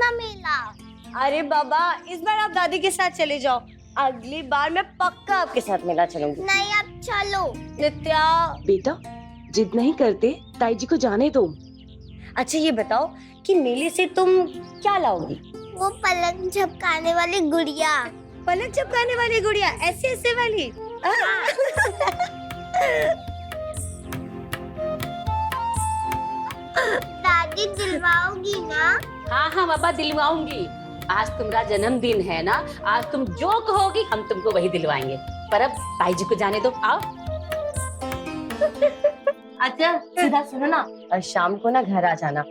ना मेला। अरे बाबा, इस बार आप दादी के साथ चले जाओ, अगली बार मैं पक्का आपके साथ मेला चलूंगी। नहीं अब चलो। नित्या। बेटा जिद नहीं करते, ताई जी को जाने दो। अच्छा ये बताओ कि मेले से तुम क्या लाओगी? वो पलंग झपकाने वाली गुड़िया। पलक चिपकाने वाली गुड़िया, ऐसे ऐसे वाली? दादी दिलवाओगी ना? हाँ हाँ बाबा दिलवाऊंगी। आज तुम्हारा जन्मदिन है ना, आज तुम जो कहोगी हम तुमको वही दिलवाएंगे। पर अब ताई जी को जाने दो, आओ। अच्छा सीधा सुनो ना, शाम को ना घर आ जाना।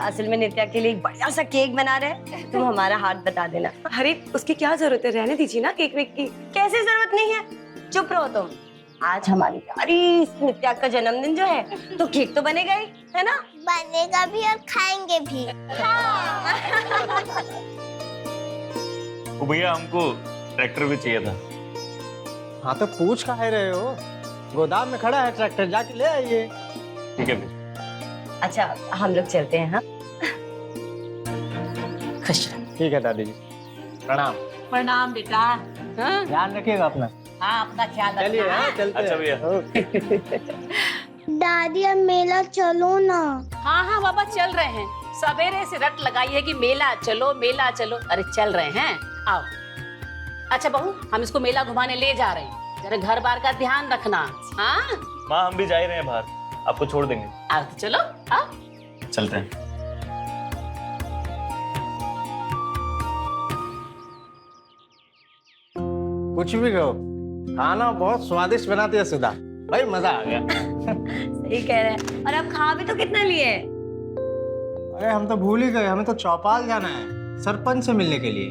असल में नित्या के लिए एक बढ़िया सा केक बना रहे हैं, तुम हमारा हाथ बता देना। अरे उसकी क्या जरूरत है, रहने दीजिए ना केक वेक की। कैसे जरूरत नहीं है, चुप रहो तुम। आज हमारी प्यारी नित्या का जन्मदिन जो है, तो केक तो बनेगा ही, है ना? बनेगा भी और खाएंगे भी। तो भैया हमको ट्रैक्टर भी चाहिए था। हाँ तो पूछ काहे रहे हो, गोदाम में खड़ा है ट्रैक्टर, जाके ले आइए। ठीक है भैया। अच्छा हम लोग चलते हैं। हाँ खुश रहो। ठीक है दादी जी, प्रणाम। प्रणाम बेटा। हाँ ध्यान रखिएगा अपना। हाँ अपना ख्याल चलिए रखना। हाँ, चलते अच्छा हैं। भैया। ओके। दादी अब मेला चलो ना। हाँ हाँ बाबा चल रहे हैं, सवेरे से रट लगाई है कि मेला चलो मेला चलो। अरे चल रहे हैं, आओ। अच्छा बहू, हम इसको मेला घुमाने ले जा रहे हैं, जरा घर बार का ध्यान रखना। हाँ माँ हम भी जा ही रहे हैं बाहर, आपको छोड़ देंगे। आओ तो चलो, आओ। चलते हैं। कुछ भी कहो, खाना बहुत स्वादिष्ट बनाती है सुधा, भाई मजा आ गया। सही कह रहे हैं। और अब खा भी तो कितना लिए? अरे हम तो भूल ही गए, हमें तो चौपाल जाना है सरपंच से मिलने के लिए।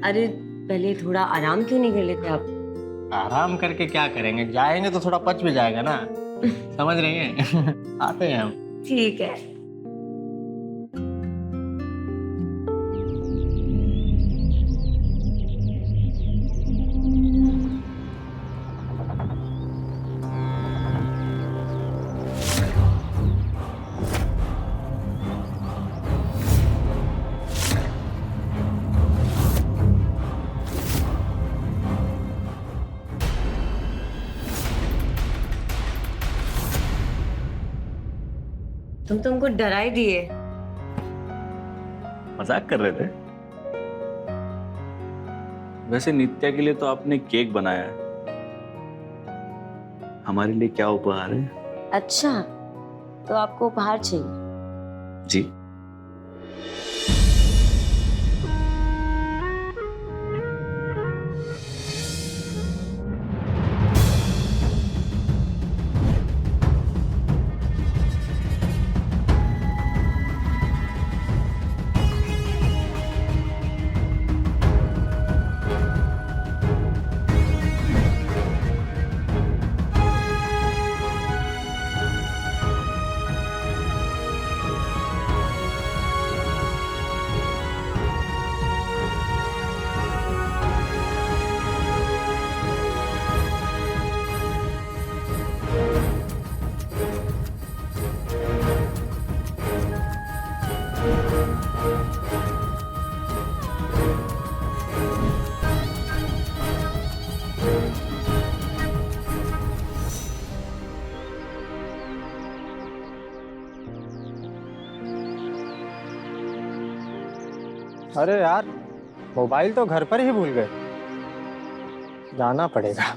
अरे पहले थोड़ा आराम क्यों नहीं कर लेते आप? आराम करके क्या करेंगे, जाएंगे तो थोड़ा पच भी जाएगा ना, समझ रही हैं? आते हैं हम। ठीक है। तुमको डरा ही दिए। मजाक कर रहे थे। वैसे नित्या के लिए तो आपने केक बनाया है, हमारे लिए क्या उपहार है? अच्छा तो आपको उपहार चाहिए? जी। अरे यार, मोबाइल तो घर पर ही भूल गए, जाना पड़ेगा।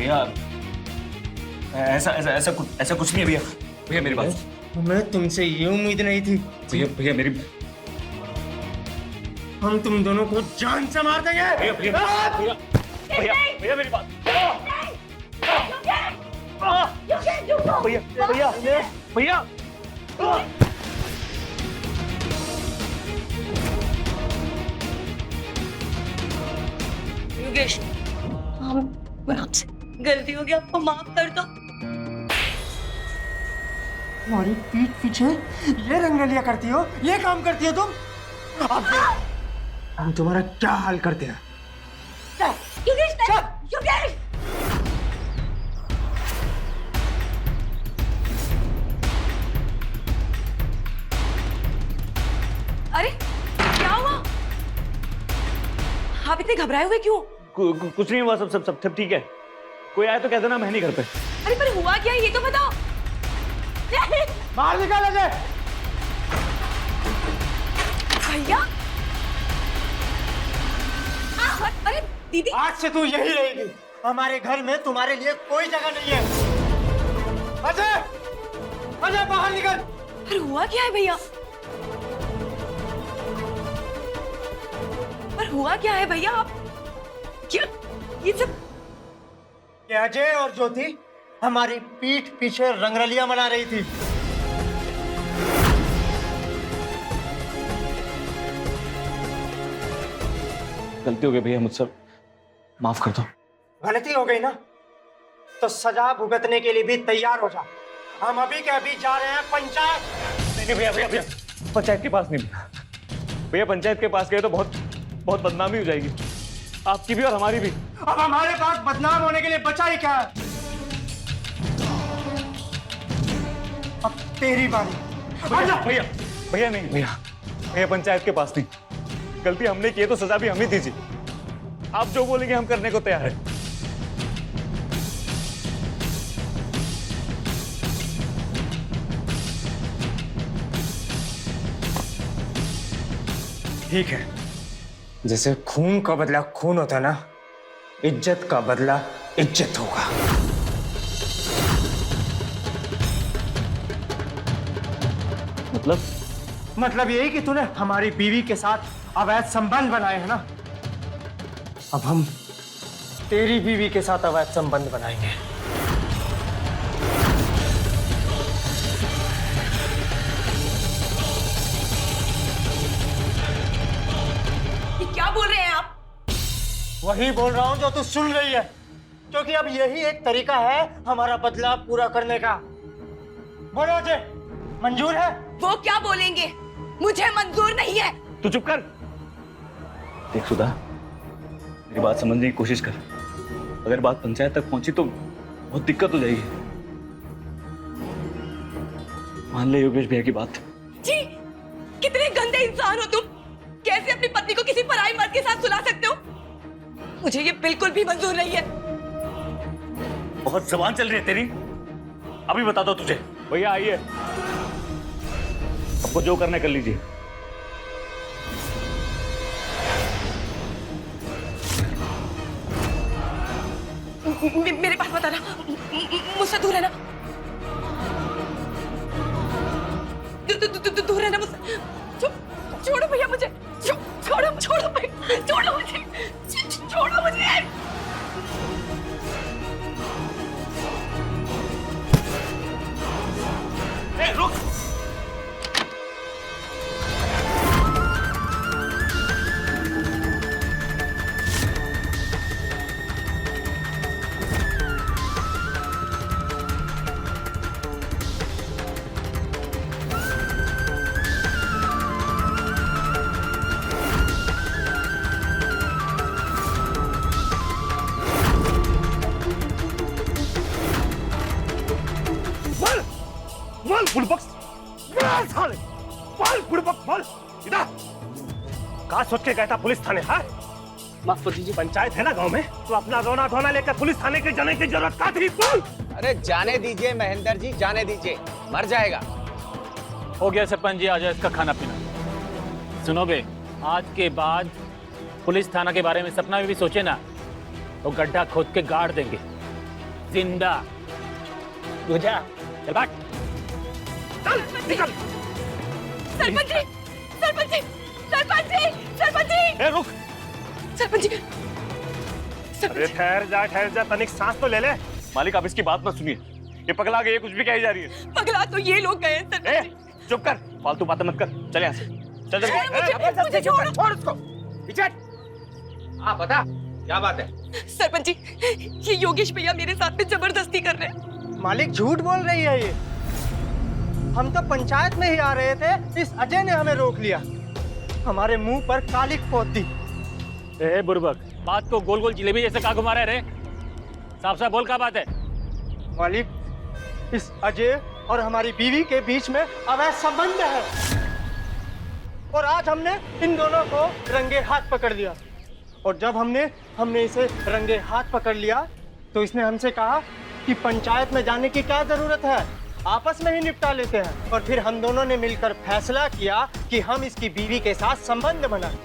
भैया ऐसा ऐसा ऐसा कुछ नहीं है भैया। भैया मेरी बात। मैं तुमसे ये उम्मीद नहीं थी। भैया भैया मेरी हम तुम दोनों को जान से मार देंगे। भैया भैया भैया भैया भैया मेरी बात। भैया भैया भैया योगेश, आपसे गलती हो गया, आपको माफ कर दो। हमारी पीठ पीछे ये रंगलियां करती हो, ये काम करती हो तुम। अब हम तुम्हारा क्या हाल करते हैं। योगेश नहीं, योगेश! अरे क्या हुआ? आप इतने घबराए हुए क्यों? कुछ नहीं हुआ, सब ठीक है। कोई आया तो कह देना मैं नहीं घर पे। अरे पर हुआ क्या ये तो बताओ। बाहर निकाल दे। भैया, अरे दीदी, आज से तू यही रहेगी। हमारे घर में तुम्हारे लिए कोई जगह नहीं है। अजय, अजय बाहर निकल। अरे हुआ क्या है भैया? पर हुआ क्या है भैया? आप क्या ये सब? ये अजय और ज्योति हमारी पीठ पीछे रंगरलियां मना रही थी। गलती हो गई भैया मुझसे, माफ कर दो। गलती हो गई ना तो सजा भुगतने के लिए भी तैयार हो जा। हम अभी के अभी जा रहे हैं पंचायत। नहीं भैया भैया भैया पंचायत के पास नहीं भैया। भैया पंचायत के पास गए तो बहुत बदनामी हो जाएगी, आपकी भी और हमारी भी। अब हमारे पास बदनाम होने के लिए बचा ही क्या है। अब तेरी बारी। भैया भैया भैया नहीं भैया, भैया पंचायत के पास नहीं। गलती हमने की है तो सजा भी हम ही दीजिए। आप जो बोलेंगे हम करने को तैयार है। ठीक है, जैसे खून का बदला खून होता ना, इज्जत का बदला इज्जत होगा। मतलब यही कि तूने हमारी बीवी के साथ अवैध संबंध बनाए हैं ना। अब हम तेरी बीवी के साथ अवैध संबंध बनाएंगे। ये क्या बोल रहे हैं आप? वही बोल रहा हूं जो तू सुन रही है, क्योंकि अब यही एक तरीका है हमारा बदला पूरा करने का। बोलो अजय, मंजूर है? वो क्या बोलेंगे? मुझे मंजूर नहीं है। तू चुप कर। देख सुधा, मेरी बात समझने की कोशिश कर। अगर बात पंचायत तक पहुंची तो बहुत दिक्कत हो जाएगी। मान ले योगेश भैया की बात। जी, कितने गंदे इंसान हो तुम। कैसे अपनी पत्नी को किसी पराई मर्द के साथ सुला सकते हो? मुझे ये बिल्कुल भी मंजूर नहीं है। बहुत जबान चल रही है तेरी। अभी बता दो तुझे। भैया आइए, आपको जो करना है कर लीजिए। मेरे पास मत आना, मुझसे दूर रहना। दूर रहना मुझसे। छोड़ो भैया मुझे, छोड़ो भैया, छोड़ो मुझे, छोड़ो मुझे। रुक। बोल बुड़बक, बोल साले, बोल बुड़बक, बोल इधर। कहाँ सोच के गया था पुलिस थाने? हाँ, माफ कर दीजिए। पंचायत है ना गांव में, तो अपना रोना धोना लेकर पुलिस थाने के जाने की जरूरत क्या थी? बोल। अरे जाने दीजिए महेंद्र जी, जाने दीजिए, मर जाएगा। हो गया सरपंच जी, आ जाए इसका खाना पीना। सुनो बे, आज के बाद पुलिस थाना के बारे में सपना में भी सोचे ना तो गड्ढा खोद के गाड़ देंगे। जिंदा। बुझा? चल भाग। चल निकल। सरपंच जी, सरपंच जी, सरपंच जी, सरपंच जी, ए रुक। सरपंच जी, अरे ठहर जा, तनिक सांस तो ले ले। मालिक आप इसकी बात मत सुनिए, ये पगला गई है, कुछ भी कही जा रही है। पगला तो ये लोग गए हैं सरपंच ए, जी। चुप कर, फालतू बातें मत कर, चल यहाँ से, चल चल। मुझे छोड़ो। छोड़ उसको पीछे। हाँ बता क्या बात है। सरपंच जी, ये योगेश भैया मेरे साथ में जबरदस्ती कर रहे हैं। मालिक झूठ बोल रही है ये। हम तो पंचायत में ही आ रहे थे, इस अजय ने हमें रोक लिया, हमारे मुंह पर कालिक पोत दी। ए बुर्बक, बात को गोल गोल जिलेबी जैसे कहाँ घुमा रहे रे? साफ साफ बोल, क्या बात है? मालिक, इस अजय और हमारी बीवी के बीच में अवैध संबंध है और आज हमने इन दोनों को रंगे हाथ पकड़ लिया। और जब हमने इसे रंगे हाथ पकड़ लिया तो इसने हमसे कहा कि पंचायत में जाने की क्या जरूरत है, आपस में ही निपटा लेते हैं। और फिर हम दोनों ने मिलकर फैसला किया कि हम इसकी बीवी के साथ संबंध बनाएं,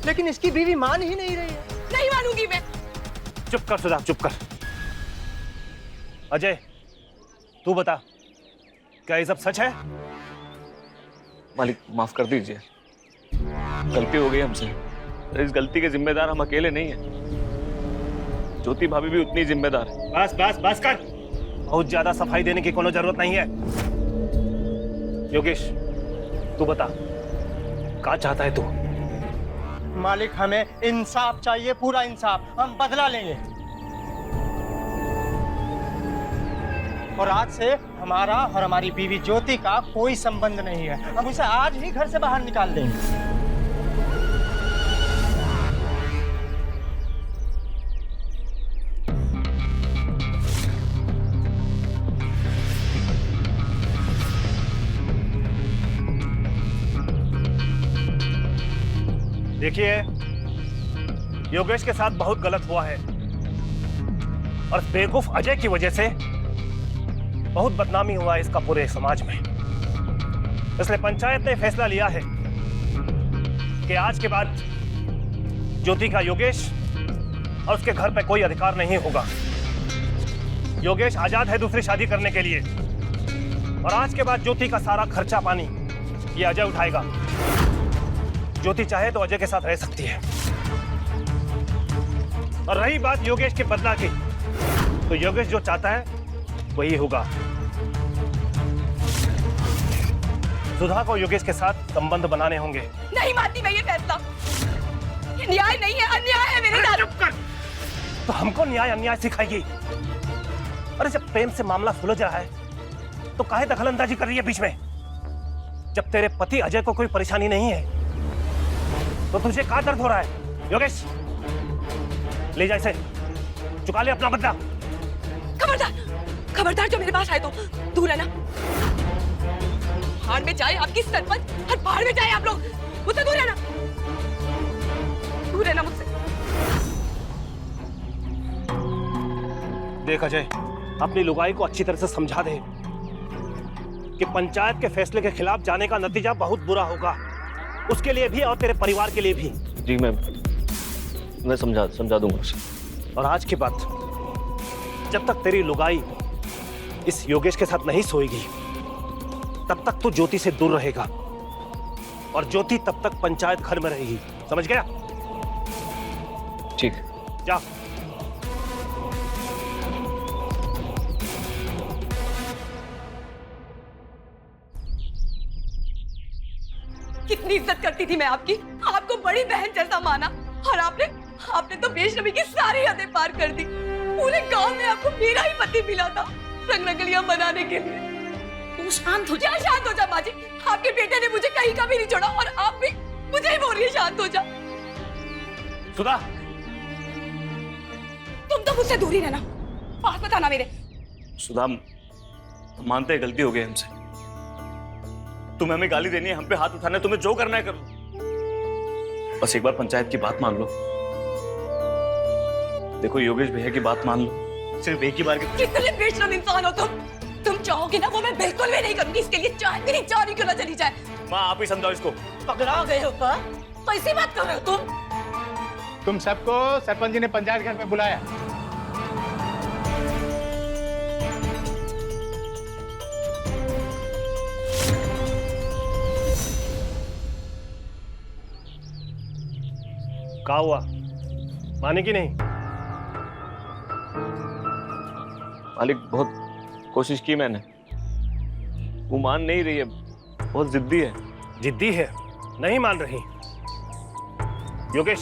लेकिन इसकी बीवी मान ही नहीं रही है। नहीं मानूंगी मैं। चुप कर सुधा, चुप कर। अजय, तू बता, क्या ये सब सच है? मालिक माफ कर दीजिए, गलती हो गई हमसे। इस गलती के जिम्मेदार हम अकेले नहीं हैं, ज्योति भाभी भी उतनी जिम्मेदार है। बस बस बस कर, बहुत ज्यादा सफाई देने की कोनो जरूरत नहीं है। योगेश, तू बता, क्या चाहता है तू? मालिक, हमें इंसाफ चाहिए, पूरा इंसाफ। हम बदला लेंगे और आज से हमारा और हमारी बीवी ज्योति का कोई संबंध नहीं है। हम उसे आज ही घर से बाहर निकाल देंगे। देखिए, योगेश के साथ बहुत गलत हुआ है और बेवकूफ अजय की वजह से बहुत बदनामी हुआ है इसका पूरे समाज में। इसलिए पंचायत ने फैसला लिया है कि आज के बाद ज्योति का योगेश और उसके घर पे कोई अधिकार नहीं होगा। योगेश आजाद है दूसरी शादी करने के लिए और आज के बाद ज्योति का सारा खर्चा पानी ये अजय उठाएगा। ज्योति चाहे तो अजय के साथ रह सकती है। और रही बात योगेश के बदला की, तो योगेश जो चाहता है वही होगा। सुधा को योगेश के साथ संबंध बनाने होंगे। नहीं मानती मैं ये फैसला। ये न्याय नहीं है, अन्याय है मेरे साथ। चुप कर। तो हमको न्याय अन्याय सिखाएगी? अरे जब प्रेम से मामला सुलझ रहा है तो काहे दखलंदाजी कर रही है बीच में? जब तेरे पति अजय को कोई परेशानी नहीं है तो तुझे क्या दर्द हो रहा है? योगेश, ले जा इसे, चुका ले अपना बदला। खबरदार, खबरदार, जो मेरे पास आए तो दूर रहना। भाड़ में जाए आपकी सरपंच और भाड़ में जाए आप लोग, मुझसे दूर रहना, दूर रहना मुझसे। देख अजय, अपनी लुगाई को अच्छी तरह से समझा दे कि पंचायत के फैसले के खिलाफ जाने का नतीजा बहुत बुरा होगा, उसके लिए भी और तेरे परिवार के लिए भी। जी मैं समझा दूंगा उसे। और आज के बाद जब तक तेरी लुगाई इस योगेश के साथ नहीं सोएगी तब तक तू ज्योति से दूर रहेगा और ज्योति तब तक पंचायत घर में रहेगी, समझ गया? ठीक, जा। कितनी इज्जत करती थी मैं आपकी, आपको बड़ी बहन जैसा माना, और आपने तो बेशरमी की सारी हदें पार कर दी। पूरे गांव में आपको मेरा ही पति मिला था रंग रंगलियां बनाने के लिए। तू शांत हो जा। क्या शांत हो जा माँ जी? आपके बेटे ने मुझे कहीं का भी नहीं छोड़ा और आप भी मुझे ही बोल रही है शांत हो जा। सुधा, तुम तो मुझसे दूर ही रहना, पास बताना मेरे। सुधा, हम मानते हैं गलती हो गई हमसे। तुम्हें हमें गाली देनी है, हम पे हाथ उठाना है, तुम्हें जो करना है करो। बस एक बार पंचायत की बात मान लो। देखो योगेश भैया की बात मान लो, सिर्फ एक ही बार की। कितने बेशरम इंसान हो तुम चाहोगे ना वो मैं बिल्कुल भी नहीं करूंगी, इसके लिए चाहे मेरी जान ही क्यों ना चली जाए। माँ आप ही समझाओ इसको। पकड़ा गए हो का? कैसी बात कर रहे हो तुम सबको सरपंच जी ने पंचायत घर में बुलाया। क्या हुआ, माने कि नहीं? मालिक बहुत कोशिश की मैंने, वो मान नहीं रही है, बहुत जिद्दी है। जिद्दी है, नहीं मान रही। योगेश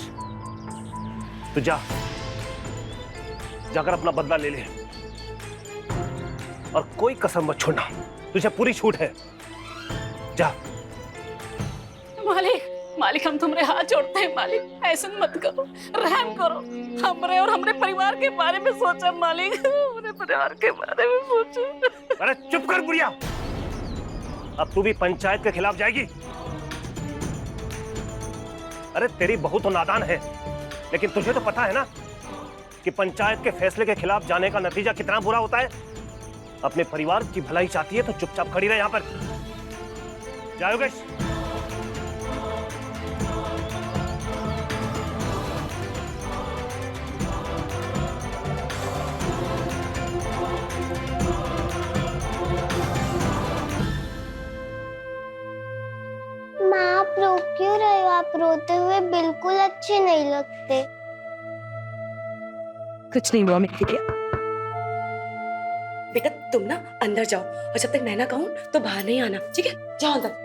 तू जा, जाकर अपना बदला ले ले और कोई कसम मत छोड़ना, तुझे पूरी छूट है। जा। मालिक मालिक हम तुम्हारे हाथ जोड़ते हैं मालिक, ऐसा मत करो, रहम करो, हमरे और हमरे परिवार के बारे में सोचो मालिक, हमरे परिवार के बारे में सोचो। अरे चुप कर बुढ़िया, अब तू भी पंचायत के खिलाफ जाएगी? अरे तेरी बहू तो नादान है, लेकिन तुझे तो पता है ना कि पंचायत के फैसले के खिलाफ जाने का नतीजा कितना बुरा होता है। अपने परिवार की भलाई चाहती है तो चुपचाप खड़ी रहे यहाँ पर। जा योगेश। माँ आप रो क्यों रहे हो? आप रोते हुए बिल्कुल अच्छे नहीं लगते। कुछ नहीं हुआ मेरे लिए। बेटा तुम ना अंदर जाओ और जब तक मैं ना कहूँ तो बाहर नहीं आना, ठीक है? जाओ अंदर।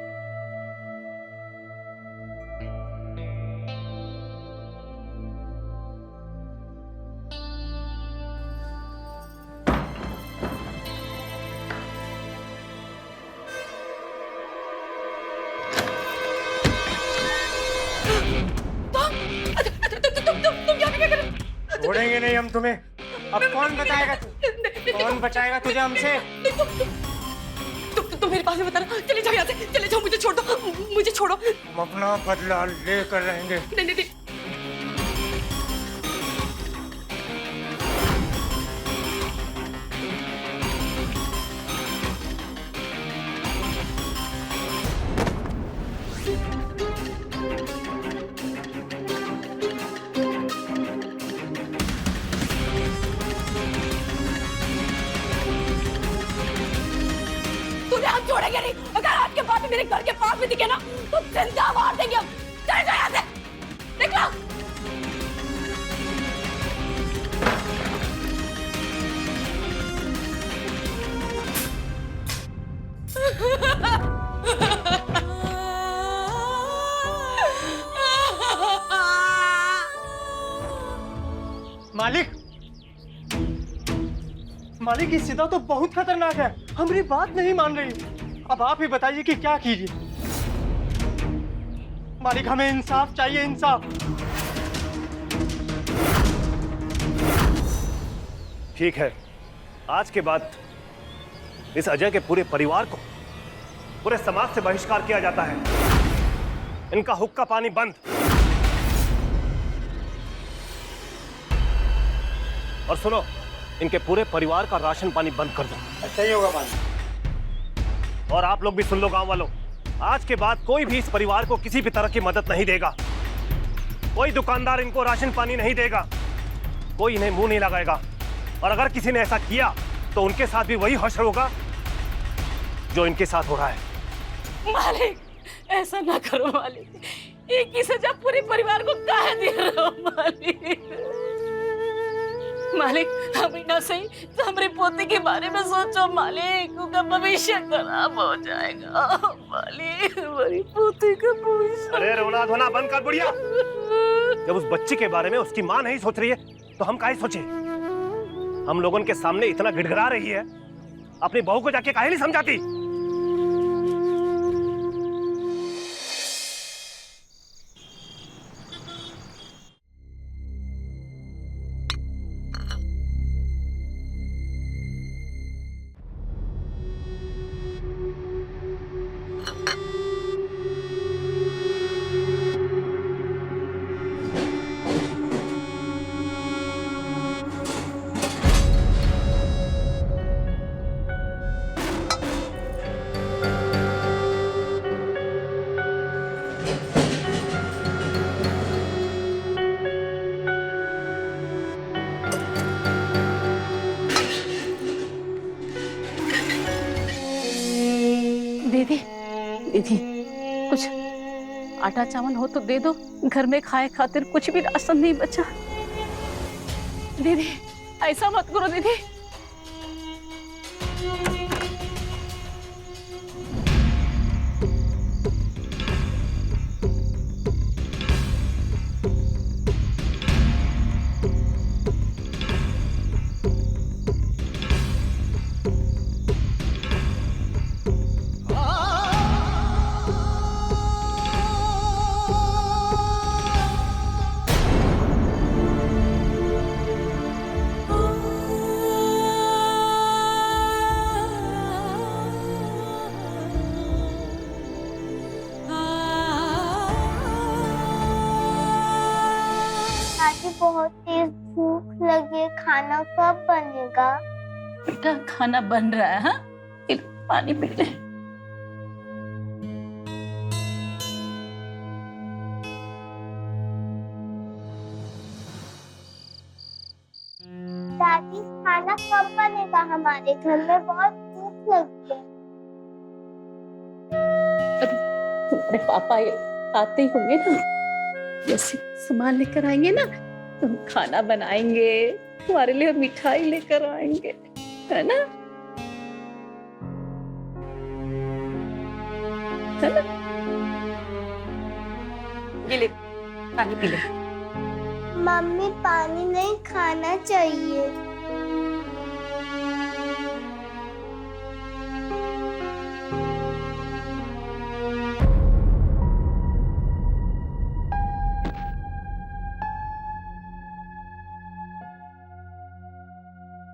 तुम यहाँ पे क्या कर रहे हो? छोड़ेंगे नहीं हम तुम्हें। अब कौन बताएगा, कौन बचाएगा तुझे हमसे? तुम मेरे पास में बताना। चले जाओ यहाँ से, चले जाओ, मुझे छोड़ दो, मुझे छोड़ो। हम अपना बदला लेकर रहेंगे। नहीं नहीं नहीं। हम छोड़ेंगे नहीं। अगर आपके बाद में मेरे घर के पास में दिखे ना तो जिंदा मार देंगे हम। चले जाओ यहाँ से, निकलो। मालिक, मालिक ये सीधा तो बहुत खतरनाक है, हमारी बात नहीं मान रही। अब आप ही बताइए कि क्या कीजिए। मालिक हमें इंसाफ चाहिए, इंसाफ। ठीक है, आज के बाद इस अजय के पूरे परिवार को पूरे समाज से बहिष्कार किया जाता है। इनका हुक्का पानी बंद। और सुनो, इनके पूरे परिवार का राशन पानी बंद कर दो। अच्छा ही होगा मालिक। और आप लोग भी सुन लो गांव वालों, आज के बाद कोई भी इस परिवार को किसी भी तरह की मदद नहीं देगा। कोई दुकानदार इनको राशन पानी नहीं देगा, कोई इन्हें मुंह नहीं लगाएगा। और अगर किसी ने ऐसा किया तो उनके साथ भी वही हश्र होगा जो इनके साथ हो रहा है। मालिक ऐसा ना करो मालिक, एक ही सजा पूरे परिवार को काहे दे रहे हो मालिक? मालिक हम ही ना सही तो हमारे पोते के बारे में सोचो मालिक, उनका भविष्य खराब हो जाएगा मालिक, हमारी पोते का भविष्य। अरे रोना धोना बंद कर बुढ़िया। जब उस बच्ची के बारे में उसकी माँ नहीं सोच रही है तो हम काहे सोचे? हम लोगों के सामने इतना गिड़गिड़ा रही है, अपनी बहू को जाके काहे नहीं समझाती? दीदी दीदी कुछ आटा चावल हो तो दे दो, घर में खाए खातिर कुछ भी राशन नहीं बचा। दीदी ऐसा मत करो दीदी। दादी बहुत तेज भूख लगी है, खाना कब बनेगा? बेटा खाना बन रहा है। हाँ पानी पी ले। दादी खाना कब बनेगा? हमारे घर में बहुत भूख लगी है। तुम्हारे पापा आते ही होंगे ना, जैसे सामान लेकर आएंगे ना तो हम खाना बनाएंगे, तुम्हारे लिए मिठाई लेकर आएंगे, है ना? है ना? ये ले पानी पी ले। मम्मी पानी नहीं खाना चाहिए।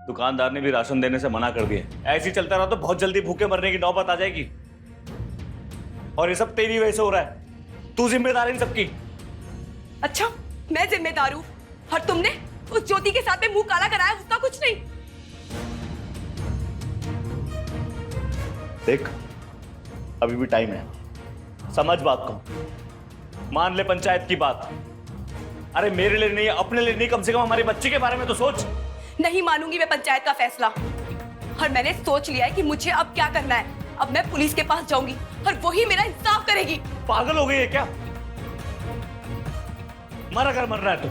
दुकानदार ने भी राशन देने से मना कर दिया। ऐसे ही चलता रहा तो बहुत जल्दी भूखे मरने की नौबत आ जाएगी। और ये सब तेरी वजह से हो रहा है। तू जिम्मेदार है इन सबकी। अच्छा मैं जिम्मेदार हूँ और तुमने उस ज्योति के साथ में मुंह काला कराया, उसका कुछ नहीं। देख अभी भी टाइम है, समझ बात को, मान ले पंचायत की बात। अरे मेरे लिए नहीं, अपने लिए नहीं, कम से कम हमारे बच्चे के बारे में तो सोच। नहीं मानूंगी मैं पंचायत का फैसला, और मैंने सोच लिया है कि मुझे अब क्या करना है। अब मैं पुलिस के पास जाऊंगी और वही मेरा इंसाफ करेगी। पागल हो गई है क्या? मर अगर मर रहा है तो।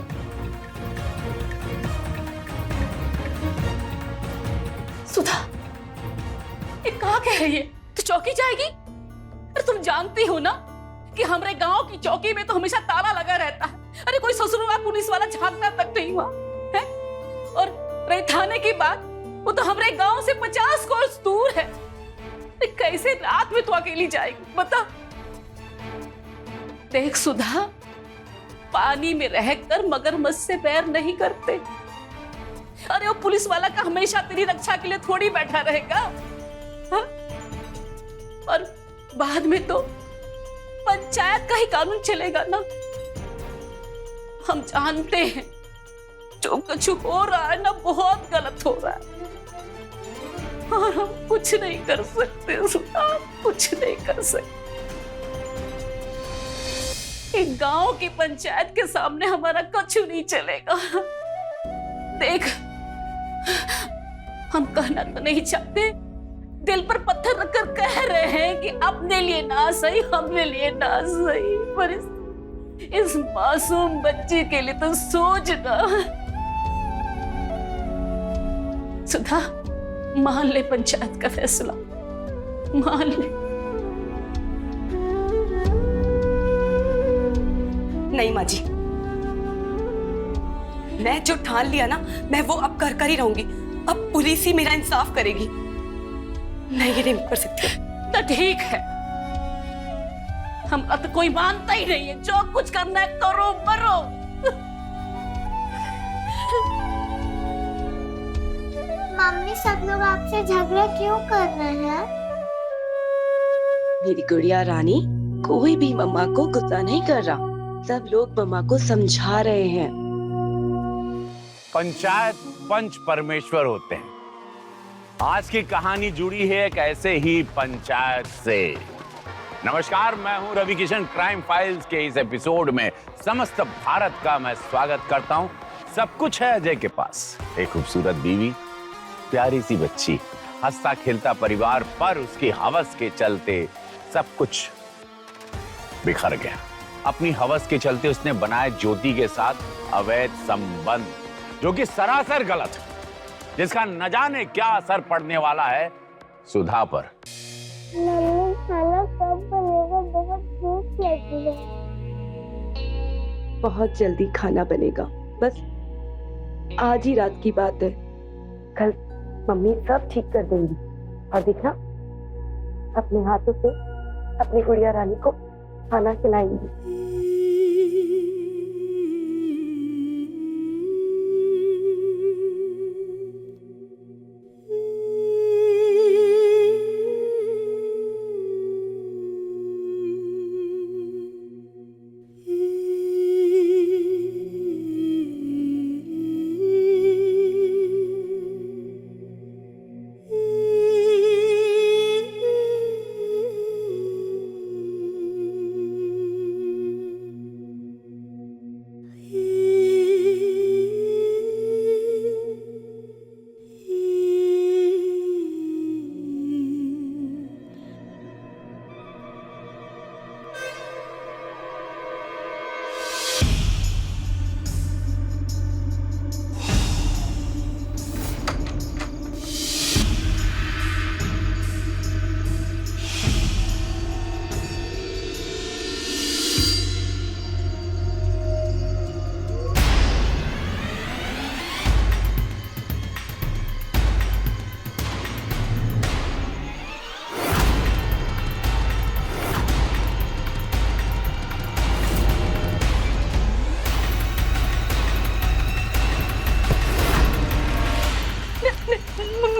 सुधा ये कहाँ कह रही है? तो चौकी जाएगी? अरे तुम जानती हो ना कि हमारे गांव की चौकी में तो हमेशा ताला लगा रहता है। अरे कोई ससुरवा पुलिस वाला झांकना तक नहीं हुआ है। और रही थाने की बात, वो तो हमारे गांव से 50 कोस दूर है। कैसे रात में तो अकेली जाएगी बता? देख सुधा, पानी में रहकर मगरमच्छ से बैर नहीं करते। अरे वो पुलिस वाला का हमेशा तेरी रक्षा के लिए थोड़ी बैठा रहेगा। हा? और बाद में तो पंचायत का ही कानून चलेगा ना। हम जानते हैं जो कुछ हो रहा है ना बहुत गलत हो रहा है, और हम कुछ नहीं कर सकते सुधा, कुछ नहीं कर सकते। एक गांव की पंचायत के सामने हमारा कुछ नहीं चलेगा। देख हम कहना तो नहीं चाहते, दिल पर पत्थर रखकर कह रहे हैं कि अपने लिए ना सही, अपने लिए ना सही, पर इस मासूम बच्चे के लिए तो सोचना। सुधा मान ले पंचायत का फैसला, मान ले। नहीं माँ जी, मैं जो ठान लिया ना मैं वो अब कर ही रहूंगी। अब पुलिस ही मेरा इंसाफ करेगी। नहीं ये नहीं कर सकती। तो ठीक है, हम अब कोई मानता ही नहीं है। जो कुछ करना है करो, मरो। मम्मी सब लोग आपसे झगड़ा क्यों कर रहे हैं? मेरी गुड़िया रानी, कोई भी मम्मा को गुस्सा नहीं कर रहा। सब लोग मम्मा को समझा रहे हैं। पंचायत पंच परमेश्वर होते हैं। आज की कहानी जुड़ी है एक ऐसे ही पंचायत से। नमस्कार, मैं हूं रवि किशन। क्राइम फाइल्स के इस एपिसोड में समस्त भारत का मैं स्वागत करता हूं। सब कुछ है अजय के पास, एक खूबसूरत बीवी, प्यारी सी बच्ची, हंसता खेलता परिवार, पर उसकी हवस के चलते सब कुछ बिखर गया। अपनी हवस के चलते उसने बनाया ज्योति के साथ अवैध संबंध, जो कि सरासर गलत है, जिसका न जाने क्या असर पड़ने वाला है सुधा पर। मम्मी खाना कब बनेगा? बहुत भूख लगी है। बहुत जल्दी खाना बनेगा, बस आज ही रात की बात है। कल मम्मी सब ठीक कर देंगी, और देखना अपने हाथों से अपनी गुड़िया रानी को खाना खिलाएंगी।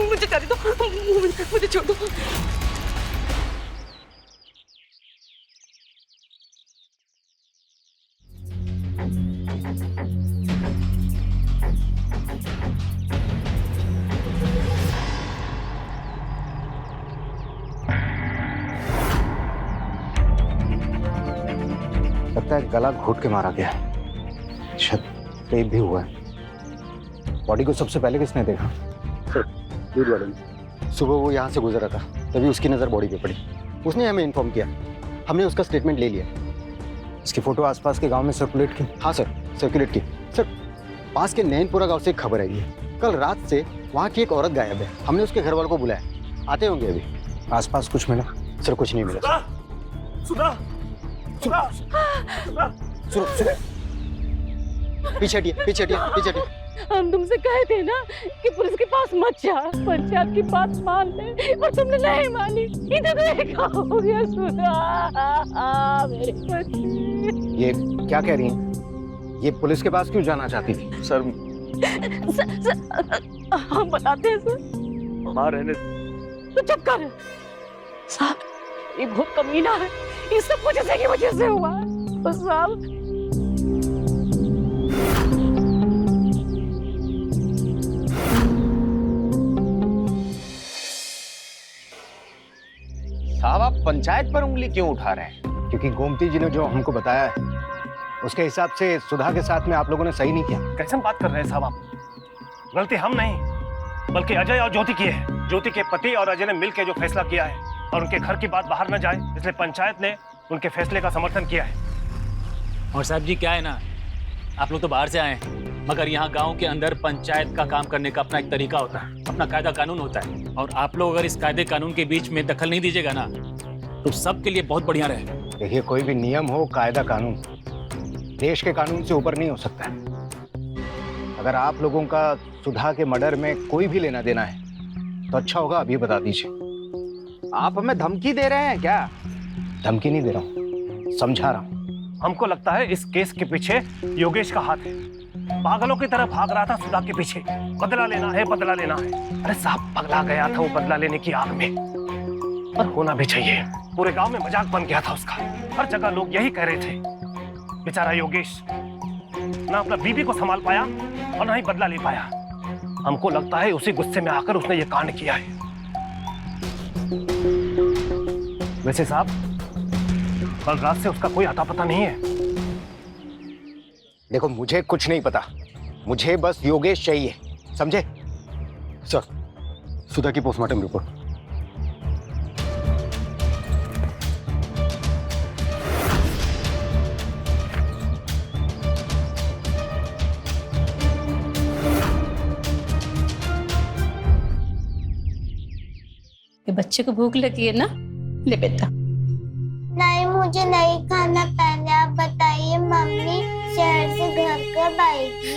मुझे जाने दो, मुझे छोड़ दो। लगता है गला घोट के मारा गया है, शायद रेप भी हुआ है। बॉडी को सबसे पहले किसने देखा? दूध वाले ने। सुबह वो यहाँ से गुजरा था, तभी उसकी नज़र बॉडी पे पड़ी। उसने हमें इन्फॉर्म किया, हमने उसका स्टेटमेंट ले लिया। इसकी फोटो आसपास के गांव में सर्कुलेट की। हाँ सर, सर्कुलेट की। सर, पास के नैनपुरा गांव से एक खबर आई है, कल रात से वहाँ की एक औरत गायब है। हमने उसके घर वालों को बुलाया, आते होंगे अभी। आसपास कुछ मिला? सर कुछ नहीं मिला। सुधा, सुधा, सुधा, सुधा, पीछे हटिए, पीछे हटिए, पीछे हटिए। हम तुमसे कहे थे ना कि पुलिस के पास मत जा, पंचायत की बात मान ले, और तुमने नहीं मानी। इधर देखा हो गया सुधा, मेरे बच्चे। ये क्या कह रही हैं? ये पुलिस के पास क्यों जाना चाहती थी? सर, हम बताते हैं सर। मां रहने। तो चुप कर साहब, ये बहुत कमीना है, ये सब कुछ इसी की वजह से हुआ है। तो साहब साहब, आप पंचायत पर उंगली क्यों उठा रहे हैं? क्योंकि गोमती जी ने जो हमको बताया है उसके हिसाब से सुधा के साथ में आप लोगों ने सही नहीं किया। कैसे बात कर रहे हैं साहब आप? गलती हम नहीं, बल्कि अजय और ज्योति की है। ज्योति के पति और अजय ने मिलकर जो फैसला किया है, और उनके घर की बात बाहर न जाए, इसलिए पंचायत ने उनके फैसले का समर्थन किया है। और साहब जी, क्या है ना, आप लोग तो बाहर से आए हैं, मगर यहाँ गांव के अंदर पंचायत का काम करने का अपना एक तरीका होता है, अपना कायदा कानून होता है। और आप लोग अगर इस कायदे कानून के बीच में दखल नहीं दीजिएगा ना, तो सबके लिए बहुत बढ़िया रहेगा। देखिए, कोई भी नियम हो, कायदा कानून देश के कानून से ऊपर नहीं हो सकता है। अगर आप लोगों का सुधा के मर्डर में कोई भी लेना देना है तो अच्छा होगा अभी बता दीजिए। आप हमें धमकी दे रहे हैं क्या? धमकी नहीं दे रहा हूँ, समझा रहा हूँ। हमको लगता है इस केस के पीछे योगेश का हाथ है। पागलों की तरह भाग रहा था सुधा के पीछे, बदला लेना है, बदला लेना है। अरे साहब, पगला गया था वो बदला लेने की आग में, और होना भी चाहिए। पूरे गांव में मजाक बन गया था उसका, हर जगह लोग यही कह रहे थे। बेचारा योगेश ना अपना बीबी को संभाल पाया और ना ही बदला ले पाया। हमको लगता है उसी गुस्से में आकर उसने ये कांड किया है। वैसे साहब, कल रात से उसका कोई अता पता नहीं है। देखो, मुझे कुछ नहीं पता, मुझे बस योगेश चाहिए, समझे? सर, सुधा की पोस्टमार्टम रिपोर्ट। ये बच्चे को भूख लगी है ना, ले बेटा। नहीं, मुझे नहीं खाना, पहले आप बताइए मम्मी शहर से घर कब आएगी?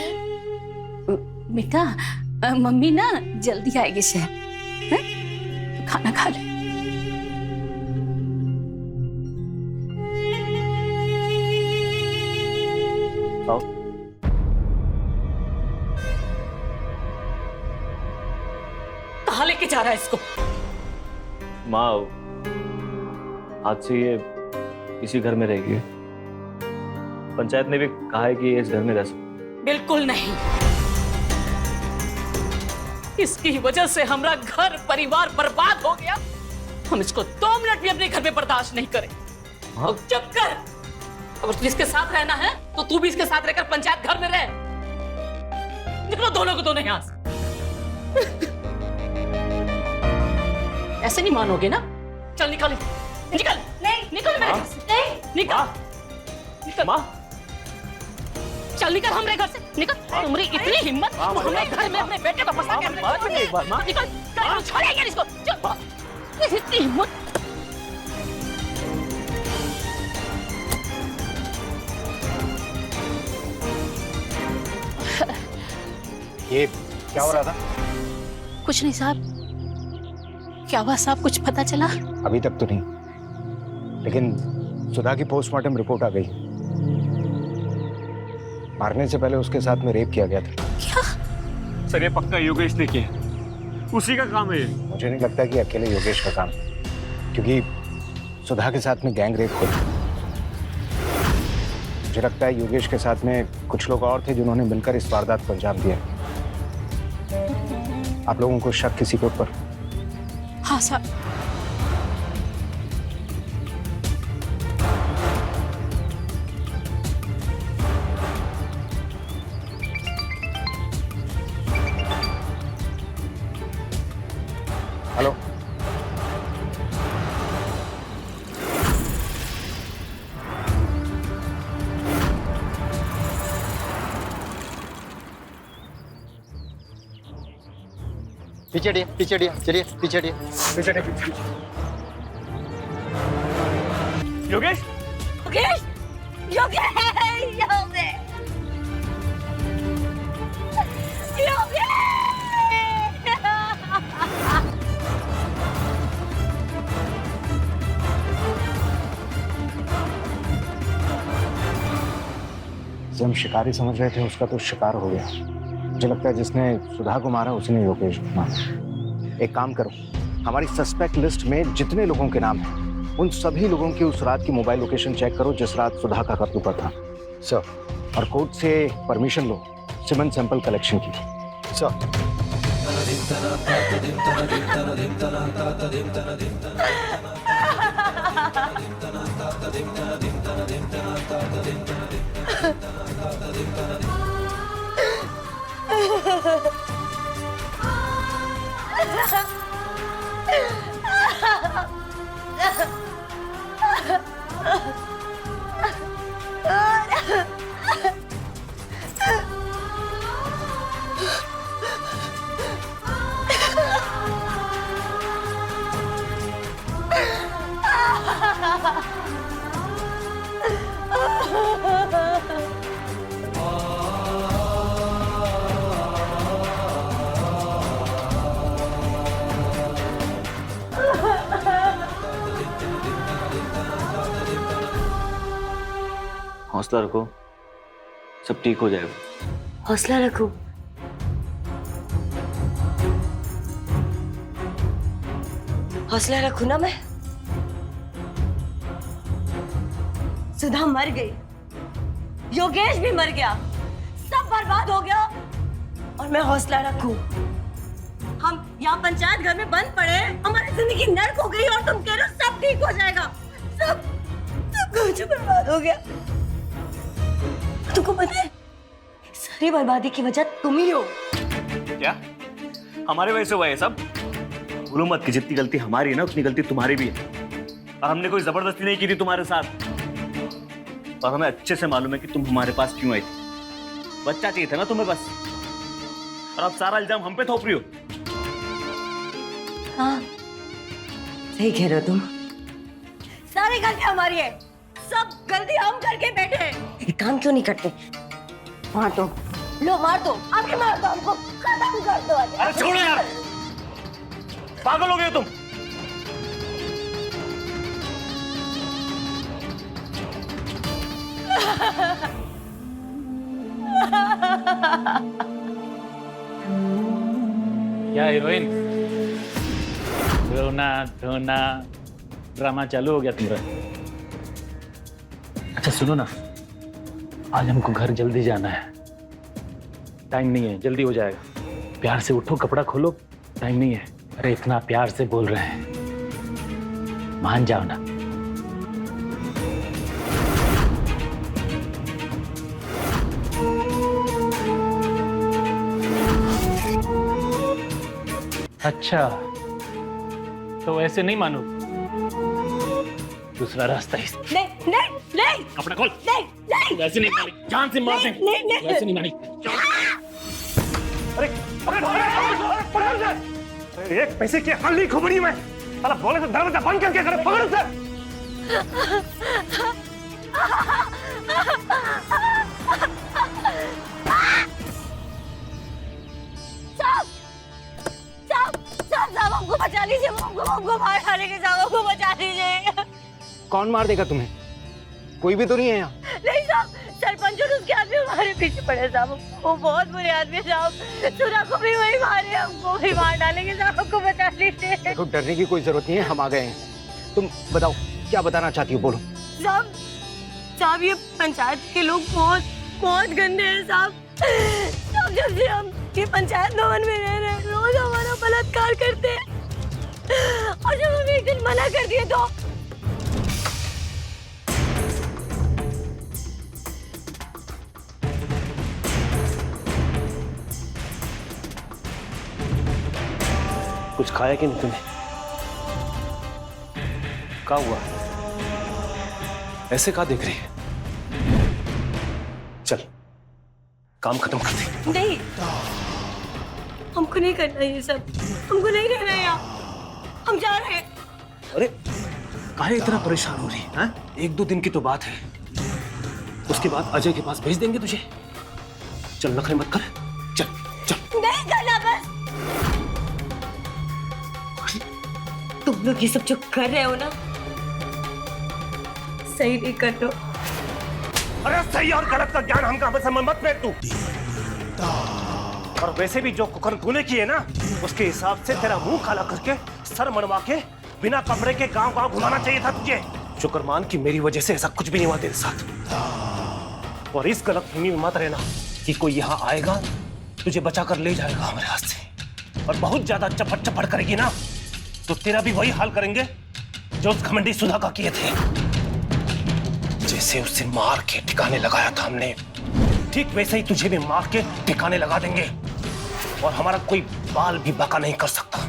बेटा मम्मी ना जल्दी आएगी शहर, हैं? खाना खा ले। आओ। कहाँ लेके जा रहा है इसको? माँ, आज से ये इसी घर में रहेगी। पंचायत ने भी कहा है कि ये इस घर में रह सकती। बिल्कुल नहीं, इसकी वजह से हमारा घर परिवार बर्बाद हो गया। हम इसको 2 मिनट भी अपने घर में बर्दाश्त नहीं करें। हाँ? अब चुप कर। अगर तू इसके साथ रहना है तो तू भी इसके साथ रहकर पंचायत घर में रह। निकलो दोनों को दोनों यहाँ से। ऐसे नहीं मानोगे ना? चल निकल, निकल, नहीं निकल मेरे घर से, नहीं निकल, निकल माँ, चल निकल हमारे घर से, निकल। तुम्हारी इतनी हिम्मत, तुम हमारे घर में अपने बेटे को फंसा के निकल, छोड़ेंगे इसको। चल, इतनी हिम्मत। ये क्या हो रहा था? कुछ नहीं साहब। क्या हुआ साहब, कुछ पता चला? अभी तक तो नहीं, लेकिन सुधा की पोस्टमार्टम रिपोर्ट आ गई। मारने से पहले उसके साथ में रेप किया गया था। क्या? सर ये पक्का योगेश ने किया, उसी का काम है ये। मुझे नहीं लगता कि अकेले योगेश का काम, क्योंकि सुधा के साथ में गैंग रेप हुआ। मुझे लगता है योगेश के साथ में कुछ लोग और थे जिन्होंने मिलकर इस वारदात को अंजाम दिया। आप लोगों को शक किसी के ऊपर? हाँ साहब। हेलो, पीछे हटिए, पीछे हटिए, चलिए पीछे हटिए, पीछे हटिए। योगेश, योगेश, योगेश, जिसे हम शिकारी समझ रहे थे उसका तो शिकार हो गया। मुझे लगता है जिसने सुधा को मारा उसने योगेश को मारा। एक काम करो, हमारी सस्पेक्ट लिस्ट में जितने लोगों के नाम हैं उन सभी लोगों की उस रात की मोबाइल लोकेशन चेक करो जिस रात सुधा का कत्ल हुआ था सर, और कोर्ट से परमिशन लो सीमेंट सैंपल कलेक्शन की सर। हौसला रखो, सब ठीक हो जाएगा। हौसला रखो। हौसला रखूं ना मैं? सुधा मर गई, योगेश भी मर गया, सब बर्बाद हो गया, और मैं हौसला रखूं? हम यहाँ पंचायत घर में बंद पड़े, हमारी जिंदगी नर्क हो गई, और तुम कह रहे हो सब ठीक हो जाएगा। सब कुछ बर्बाद हो गया। तुमको पता है सारी बर्बादी की वजह तुम ही हो। क्या हमारे वजह से हुआ है सब? भूलो मत कि जितनी गलती हमारी है ना उतनी गलती तुम्हारी भी है, और हमने कोई जबरदस्ती नहीं की थी तुम्हारे साथ, और हमें अच्छे से मालूम है कि तुम हमारे पास क्यों आई थी। बच्चा चाहिए था ना तुम्हें बस, और अब सारा इल्जाम हम पे थोप रही हो। हाँ, सही कह रहे हो तुम। सारी गलती हमारी है, सब गलती हम करके बैठे हैं। एक काम क्यों नहीं करते? मार दो, लो मार दो, आपके मार दो, हमको खत्म कर दो। अरे छोड़ो यार, पागल हो गए तुम। क्या हीरोइन, रोना धोना ड्रामा चालू हो गया तुम्हारा। अच्छा सुनो ना, आज हमको घर जल्दी जाना है, टाइम नहीं है, जल्दी हो जाएगा। प्यार से उठो, कपड़ा खोलो, टाइम नहीं है। अरे इतना प्यार से बोल रहे हैं, मान जाओ ना। अच्छा तो ऐसे नहीं मानो, दूसरा रास्ता ही। नहीं नहीं नहीं, कपड़ा खोल। नहीं नहीं, वैसे नहीं मानी, जान से मार देंगे। नहीं नहीं, वैसे नहीं मानी। अरे पकड़ उसे। एक पैसे की अकल नहीं खोपड़ी में, साला बोले तो दरवाजा बंद करके करे। पकड़ उसे। साहब हमको बचा लीजिए, हमको मार डालेंगे, साहब हमको बचा लीजिए। कौन मार देगा तुम्हें? कोई भी तो नहीं है यहाँ। नहीं साहब, सरपंच और उसके आदमी हमारे पीछे पड़े साहब, वो बहुत बुरे आदमी साहब, सुधा को भी वही मारे, हमको भी मार डालेंगे साहब, हमको बचा लीजिए। देखो डरने की कोई जरूरत नहीं है, हम आ गए हैं। तुम बताओ क्या बताना चाहती हो, बोलो। साहब ये पंचायत के लोग बहुत गंदे हैं साहब। जब से हम ये पंचायत भवन में रह रहे हैं, रोज हमारा बलात्कार करते हैं, और जब हम एक दिन मना कर दिए तो कुछ खाया कि नहीं तूने? क्या हुआ? ऐसे क्या देख रही है? चल काम खत्म कर दे। नहीं, हमको नहीं करना ये सब, हमको नहीं रहना यहाँ, हम जा रहे हैं। अरे काहे इतना परेशान हो रही है? एक दो दिन की तो बात है, उसके बाद अजय के पास भेज देंगे तुझे। चल नखरे मत कर, चल चल। नहीं करना बस। तुम लोग ये सब जो कर रहे हो ना, सही नहीं कर रहे हो। अरे सही और गलत का ज्ञान हम कहां से मत फेंक तू। और वैसे भी जो कुकर्म तूने किए ना, उसके हिसाब से तेरा मुंह काला करके सर मनवा के बिना कपड़े के गांव-गांव घुमाना चाहिए था तुझे। शुक्रमान की मेरी वजह से ऐसा कुछ भी नहीं हुआ तेरे साथ। और इस गलतफहमी में मत रहना कि कोई यहाँ आएगा तुझे बचा कर ले जाएगा हमारे हाथ से, और बहुत ज्यादा चपट चपट करेगी ना तो तेरा भी वही हाल करेंगे जो उस घमंडी सुधा का किए थे। जैसे उसे मार के ठिकाने लगाया था हमने, ठीक वैसे ही तुझे भी मार के ठिकाने लगा देंगे, और हमारा कोई बाल भी बाका नहीं कर सकता।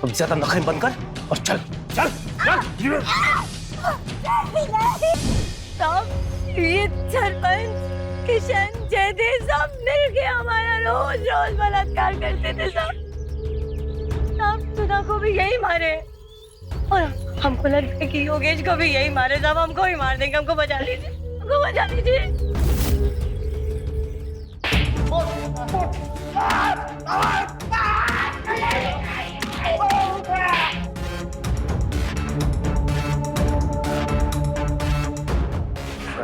अब ज्यादा नखरे बंद कर और चल चल चल। साहब ये सरपंच किशन जयदेव सब मिलके हमारा रोज रोज बलात्कार करते थे साहब। सुधा को भी यही मारे, और हमको लगता है कि योगेश को भी यही मारे साहब, हमको ही मार देंगे। हमको बचा लीजिए, हमको बचा लीजिए।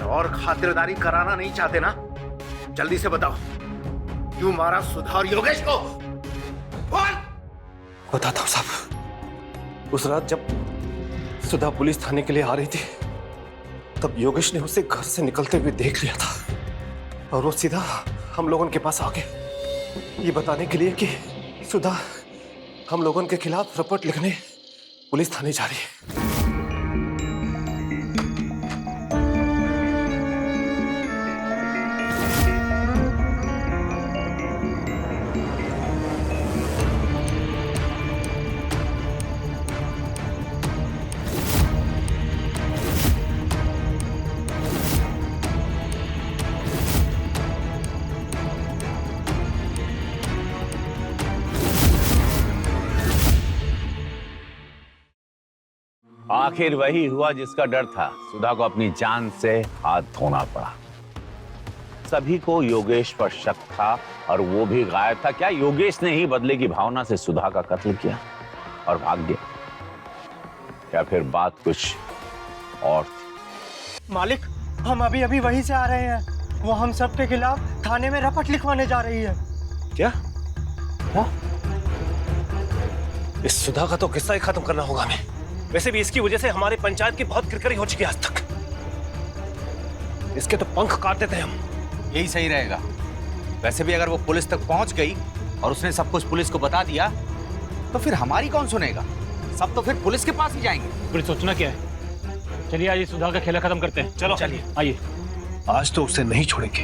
और खातिरदारी कराना नहीं चाहते ना, जल्दी से बताओ क्यों मारा सुधा और योगेश को? कौन? बताता हूँ साहब। उस रात जब सुधा पुलिस थाने के लिए आ रही थी, तब योगेश ने उसे घर से निकलते हुए देख लिया था, और वो सीधा हम लोगों के पास आ गए ये बताने के लिए कि सुधा हम लोगों के खिलाफ रिपोर्ट लिखने पुलिस थाने जा रही है। आखिर वही हुआ जिसका डर था। सुधा को अपनी जान से हाथ धोना पड़ा। सभी को योगेश पर शक था और वो भी गायब था। क्या योगेश ने ही बदले की भावना से सुधा का कत्ल किया और भाग गया, या फिर बात कुछ और थी? मालिक, हम अभी अभी वहीं से आ रहे हैं। वो हम सब के खिलाफ थाने में रपट लिखवाने जा रही है। क्या? इस सुधा का तो किस्सा ही खत्म करना होगा हमें। वैसे भी इसकी वजह से हमारी पंचायत की बहुत किरकिरी हो चुकी है आज तक। इसके तो पंख काट देते हैं हम। यही सही रहेगा। वैसे भी अगर वो पुलिस तक पहुंच गई और उसने सब कुछ पुलिस को बता दिया तो फिर हमारी कौन सुनेगा? सब तो फिर पुलिस के पास ही जाएंगे। फिर सोचना क्या है? चलिए आज सुधा का खेला खत्म करते हैं। चलो चलिए आइए। आज तो उसे नहीं छोड़ेंगे।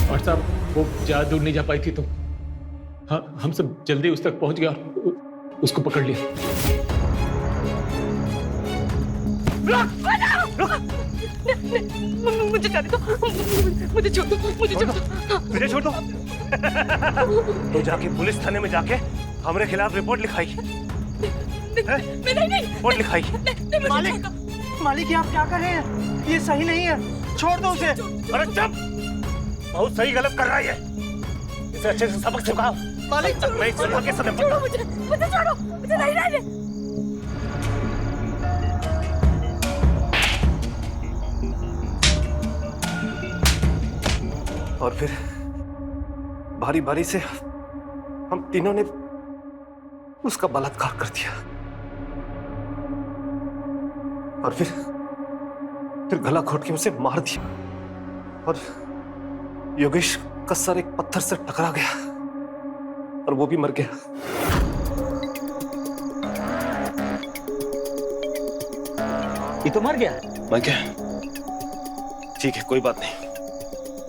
और साहब वो ज्यादा दूर नहीं जा पाई थी तो हाँ, हम सब जल्दी उस तक पहुंच गया और उसको पकड़ लिया। मुझे जाने दो, मुझे छोड़ दो, मुझे छोड़ दो। मुझे छोड़ दो। तो जाके पुलिस थाने में जाके हमारे खिलाफ रिपोर्ट लिखाई। नहीं रिपोर्ट लिखाई। मालिक, मालिक, ये आप क्या कर रहे हैं? ये सही नहीं है, छोड़ दो उसे। अरे चुप! बहुत सही गलत कर रहा है ये। इसे अच्छे से सबक सिखाओ। मालिक, मैं इस सुधा के समय छोड़ो मुझे, मुझे छोड़ो, मुझे नहीं रहने। और फिर बारी बारी से हम तीनों ने उसका बलात्कार कर दिया और फिर गला घोट के उसे मार दिया और योगेश का सर एक पत्थर से टकरा गया और वो भी मर गया। ये तो मर गया। मर गया? ठीक है, कोई बात नहीं।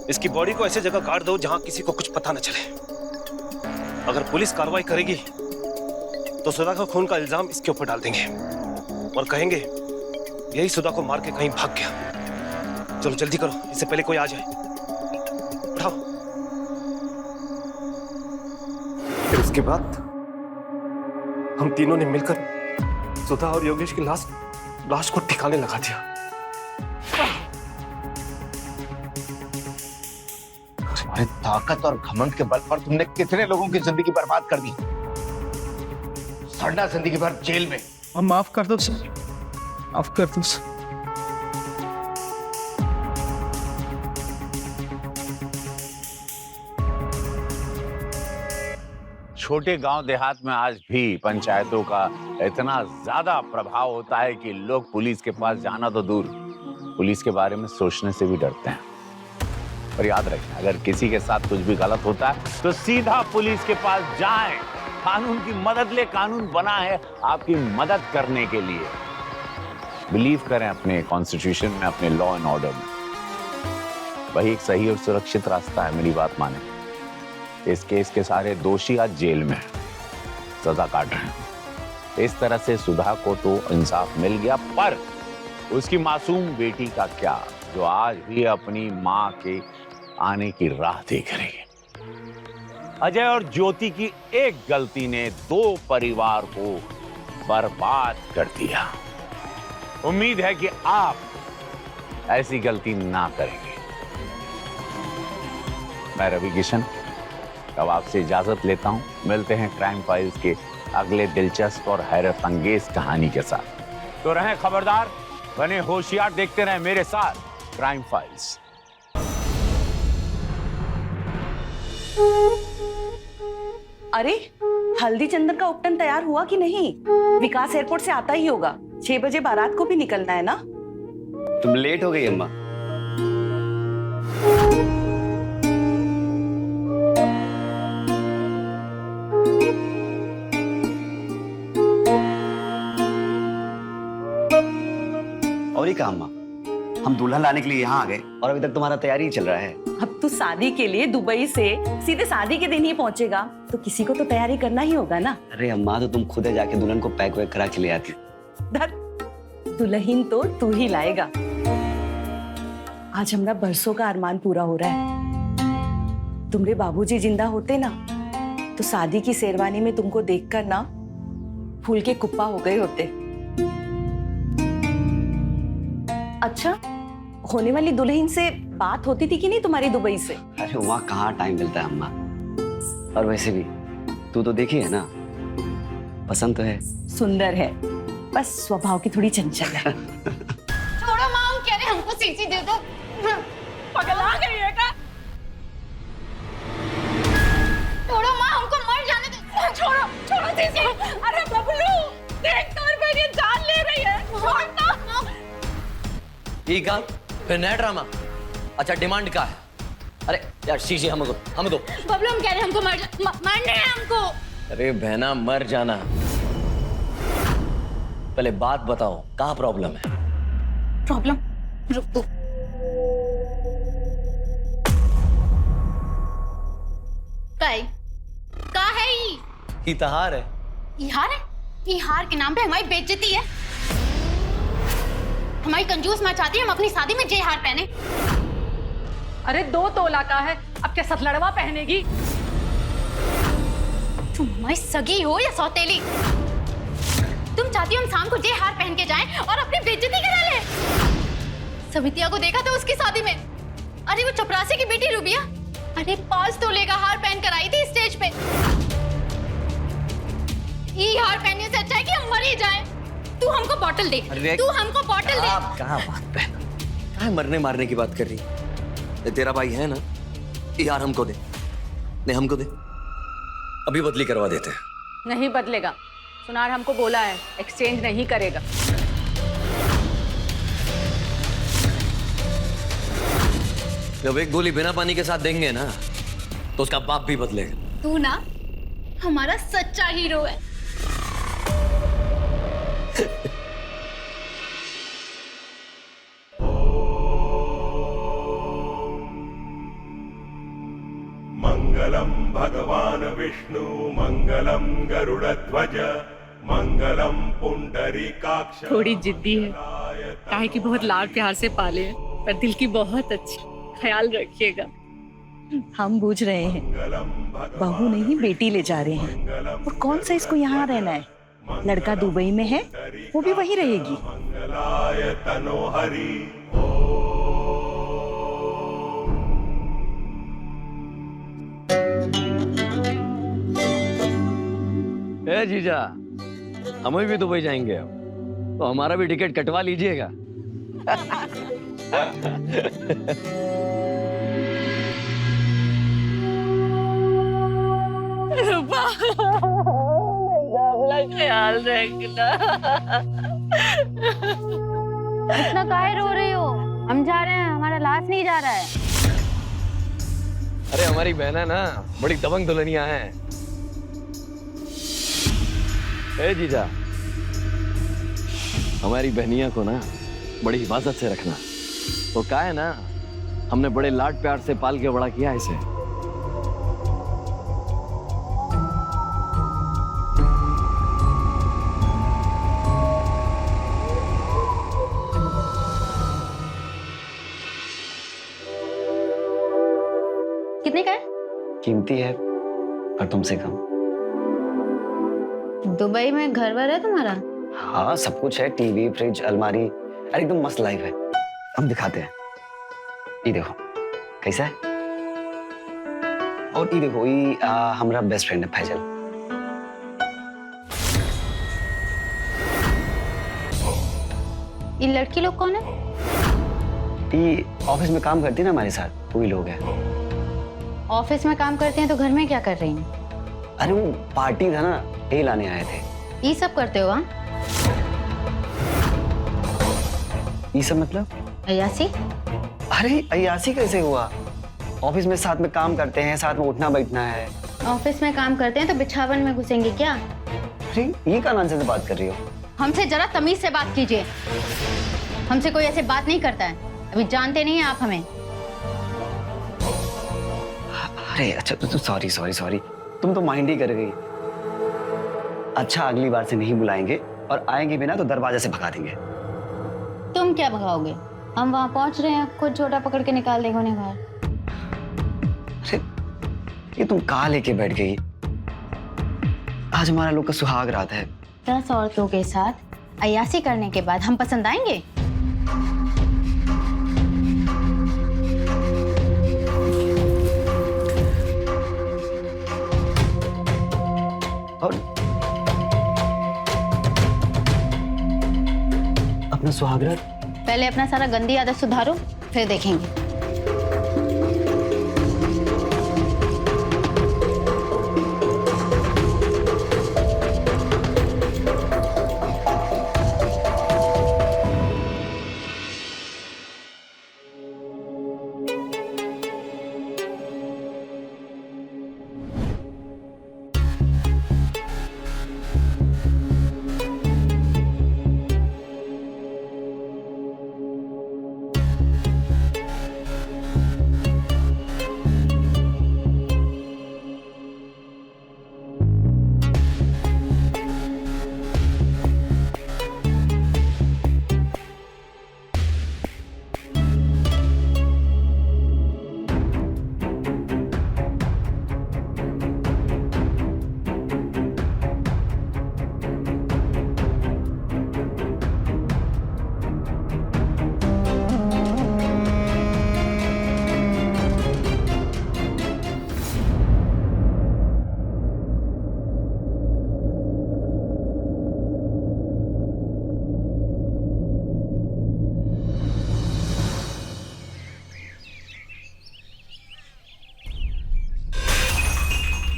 इसकी बॉडी को ऐसी जगह गाड़ दो जहां किसी को कुछ पता न चले। अगर पुलिस कार्रवाई करेगी तो सुधा का खून का इल्जाम इसके ऊपर डाल देंगे और कहेंगे यही सुधा को मार के कहीं भाग गया। चलो जल्दी करो, इससे पहले कोई आ जाए। उठाओ। फिर उसके बाद हम तीनों ने मिलकर सुधा और योगेश की लाश को ठिकाने लगा दिया। तुम्हारी ताकत और घमंड के बल पर तुमने कितने लोगों की जिंदगी बर्बाद कर दी। सड़ना जिंदगी भर जेल में। अब माफ कर दो सर, माफ कर दो सर। छोटे गांव देहात में आज भी पंचायतों का इतना ज्यादा प्रभाव होता है कि लोग पुलिस के पास जाना तो दूर, पुलिस के बारे में सोचने से भी डरते हैं। पर याद रखें, अगर किसी के साथ कुछ भी गलत होता है तो सीधा पुलिस के पास जाएं। कानून की मदद ले, कानून बना है आपकी मदद करने के लिए। बिलीव करें अपने कॉन्स्टिट्यूशन में, अपने लॉ एंड ऑर्डर में। वही एक सही और सुरक्षित रास्ता है। मेरी बात माने। इस केस के सारे दोषी आज जेल में सजा काट रहे हैं। इस तरह से सुधा को तो इंसाफ मिल गया, पर उसकी मासूम बेटी का क्या, जो आज भी अपनी मां के आने की राह देख रही है। अजय और ज्योति की एक गलती ने दो परिवार को बर्बाद कर दिया। उम्मीद है कि आप ऐसी गलती ना करेंगे। मैं रवि किशन अब आपसे इजाजत लेता हूं। मिलते हैं क्राइम फाइल्स के अगले दिलचस्प और हैरत अंगेज कहानी के साथ। तो रहें खबरदार, बने होशियार, देखते रहें मेरे साथ क्राइम फाइल्स। अरे हल्दी चंदन का उपटन तैयार हुआ कि नहीं? विकास एयरपोर्ट से आता ही होगा। 6 बजे बारात को भी निकलना है ना? तुम लेट हो गई अम्मा। और ही कहा अम्मा, हम दुल्हन लाने के लिए यहाँ आ गए और अभी तक तुम्हारा तैयारी ही चल रहा है। अब तू शादी के लिए दुबई से सीधे शादी के दिन ही पहुंचेगा, तो किसी को तो तैयारी करना ही होगा ना। अरे अम्मा, तो तुम खुद जाके दुल्हन को पैक वैक करा के ले आती। दुल्हन तो तू ही लाएगा। आज हमारा बरसों का अरमान पूरा हो रहा है। तुम्हारे बाबूजी जिंदा होते ना तो शादी की शेरवानी में तुमको देखकर ना फूल के कुप्पा हो गए होते। अच्छा, होने वाली दुल्हन से बात होती थी कि नहीं तुम्हारी दुबई से? अरे वहाँ कहाँ टाइम मिलता है अम्मा। और वैसे भी तू तो देखी है ना, पसंद तो है। सुंदर है, बस स्वभाव की थोड़ी चंचल है। छोड़ो माँ, हम कह रहे हमको सीसी दे दो। पगला गई है क्या? छोड़ो माँ, हमको मर जाने दो। छोड़ो छोड़ो सीसी। अरे बबलू, देख तो मेरी जान ले रही है। छोड़ ना। ठीक है, फिर नया ड्रामा। अच्छा, डिमांड क्या है? अरे यार शीशी हमको दो। बबलू, हम कह रहे हमको मरने हैं हमको। अरे बहना, मर जाना। पहले बात बताओ, कहाँ प्रॉब्लम है? प्रॉब्लम? रुक तू। का है ही तहार है। ये हार है? ये हार के नाम पे हमारी बेइज्जती है। हमारी कंजूस माँ चाहती है हम अपनी शादी में जे हार पहने। अरे 2 तोला का है, अब क्या सतलड़वा पहनेगी? तुम हमारी सगी हो या सौतेली? तुम चाहती हो हम शाम को जे हार पहन के जाएं और अपनी बेइज्जती करा ले? सवितिया को देखा था उसकी शादी में। अरे वो चपरासी की बेटी रूबिया, अरे 5 तोले का हार पहन कर आई थी स्टेज पे। ये हार पहनने से अच्छा है कि हम मर ही जाएं। तू हमको बॉटल दे। तू हमको बॉटल दे। कहाँ बात पे? कहाँ मरने मारने की बात कर रही? ये तेरा भाई है ना, यार हमको दे। नहीं हमको दे, अभी बदली करवा देते हैं। नहीं बदलेगा। सुनार हमको बोला है एक्सचेंज नहीं करेगा। जब एक गोली बिना पानी के साथ देंगे ना तो उसका बाप भी बदलेगा। तू ना हमारा सच्चा हीरो है। मंगलम भगवान विष्णु मंगलम गरुड़ध्वज मंगलम पुंडरीकाक्ष। थोड़ी जिद्दी है, काहे कि बहुत लाड प्यार से पाले हैं, पर दिल की बहुत अच्छी। ख्याल रखिएगा। हम बूझ रहे हैं, बहू नहीं बेटी ले जा रहे हैं। और कौन सा इसको यहाँ रहना है? लड़का दुबई में है, वो भी वहीं रहेगी। मंगलाय तनोहरि। ए जीजा, हम भी दुबई जाएंगे अब, तो हमारा भी टिकट कटवा लीजिएगा। ख्याल रखना। इतना काहे रो रही हो? हम जा रहे हैं, हमारा लाश नहीं जा रहा है। अरे हमारी बहना ना बड़ी दबंग दुल्हनिया है। ए जीजा, हमारी बहनिया को ना बड़ी हिफाजत से रखना। तो क्या है ना, हमने बड़े लाड प्यार से पाल के बड़ा किया इसे। कितने का है? कीमती है पर तुमसे कम। दुबई में घर वर है तुम्हारा? हाँ सब कुछ है, टीवी फ्रिज अलमारी, अरे एकदम मस्त लाइफ है। हम दिखाते हैं, ये देखो कैसा है। और ये देखो, ये हमारा बेस्ट फ्रेंड है फैजल। ये लड़की लोग कौन है? ये ऑफिस में काम करती है ना हमारे साथ, वही लोग हैं। ऑफिस में काम करते हैं तो घर में क्या कर रही हैं? अरे वो पार्टी था ना, यही लाने आए थे। ये सब करते हो? ये सब मतलब? अय्यासी? अरे अय्यासी कैसे हुआ? ऑफिस में साथ में काम करते हैं, साथ में उठना बैठना है। ऑफिस में काम करते हैं तो बिछावन में घुसेंगे क्या? अरे ये क्या नॉनसेंस बात कर रही हो? हमसे जरा तमीज से बात कीजिए। हमसे कोई ऐसे बात नहीं करता है। अभी जानते नहीं हैं आप हमें। अरे अच्छा, तो सॉरी सॉरी सॉरी, तुम तो माइंड ही कर गई। अच्छा अगली बार से नहीं बुलाएंगे, और आएंगे भी ना तो दरवाजे से भगा देंगे। तुम क्या भगाओगे? हम वहां पहुंच रहे हैं, खुद छोटा पकड़ के निकाल देंगे उन्हें बाहर। अरे ये तुम कहाँ लेके बैठ गई? आज हमारा लोग का सुहाग रात है। 10 औरतों के साथ अय्यासी करने के बाद हम पसंद आएंगे? और अपना सुहाग रात? पहले अपना सारा गंदी आदत सुधारो, फिर देखेंगे।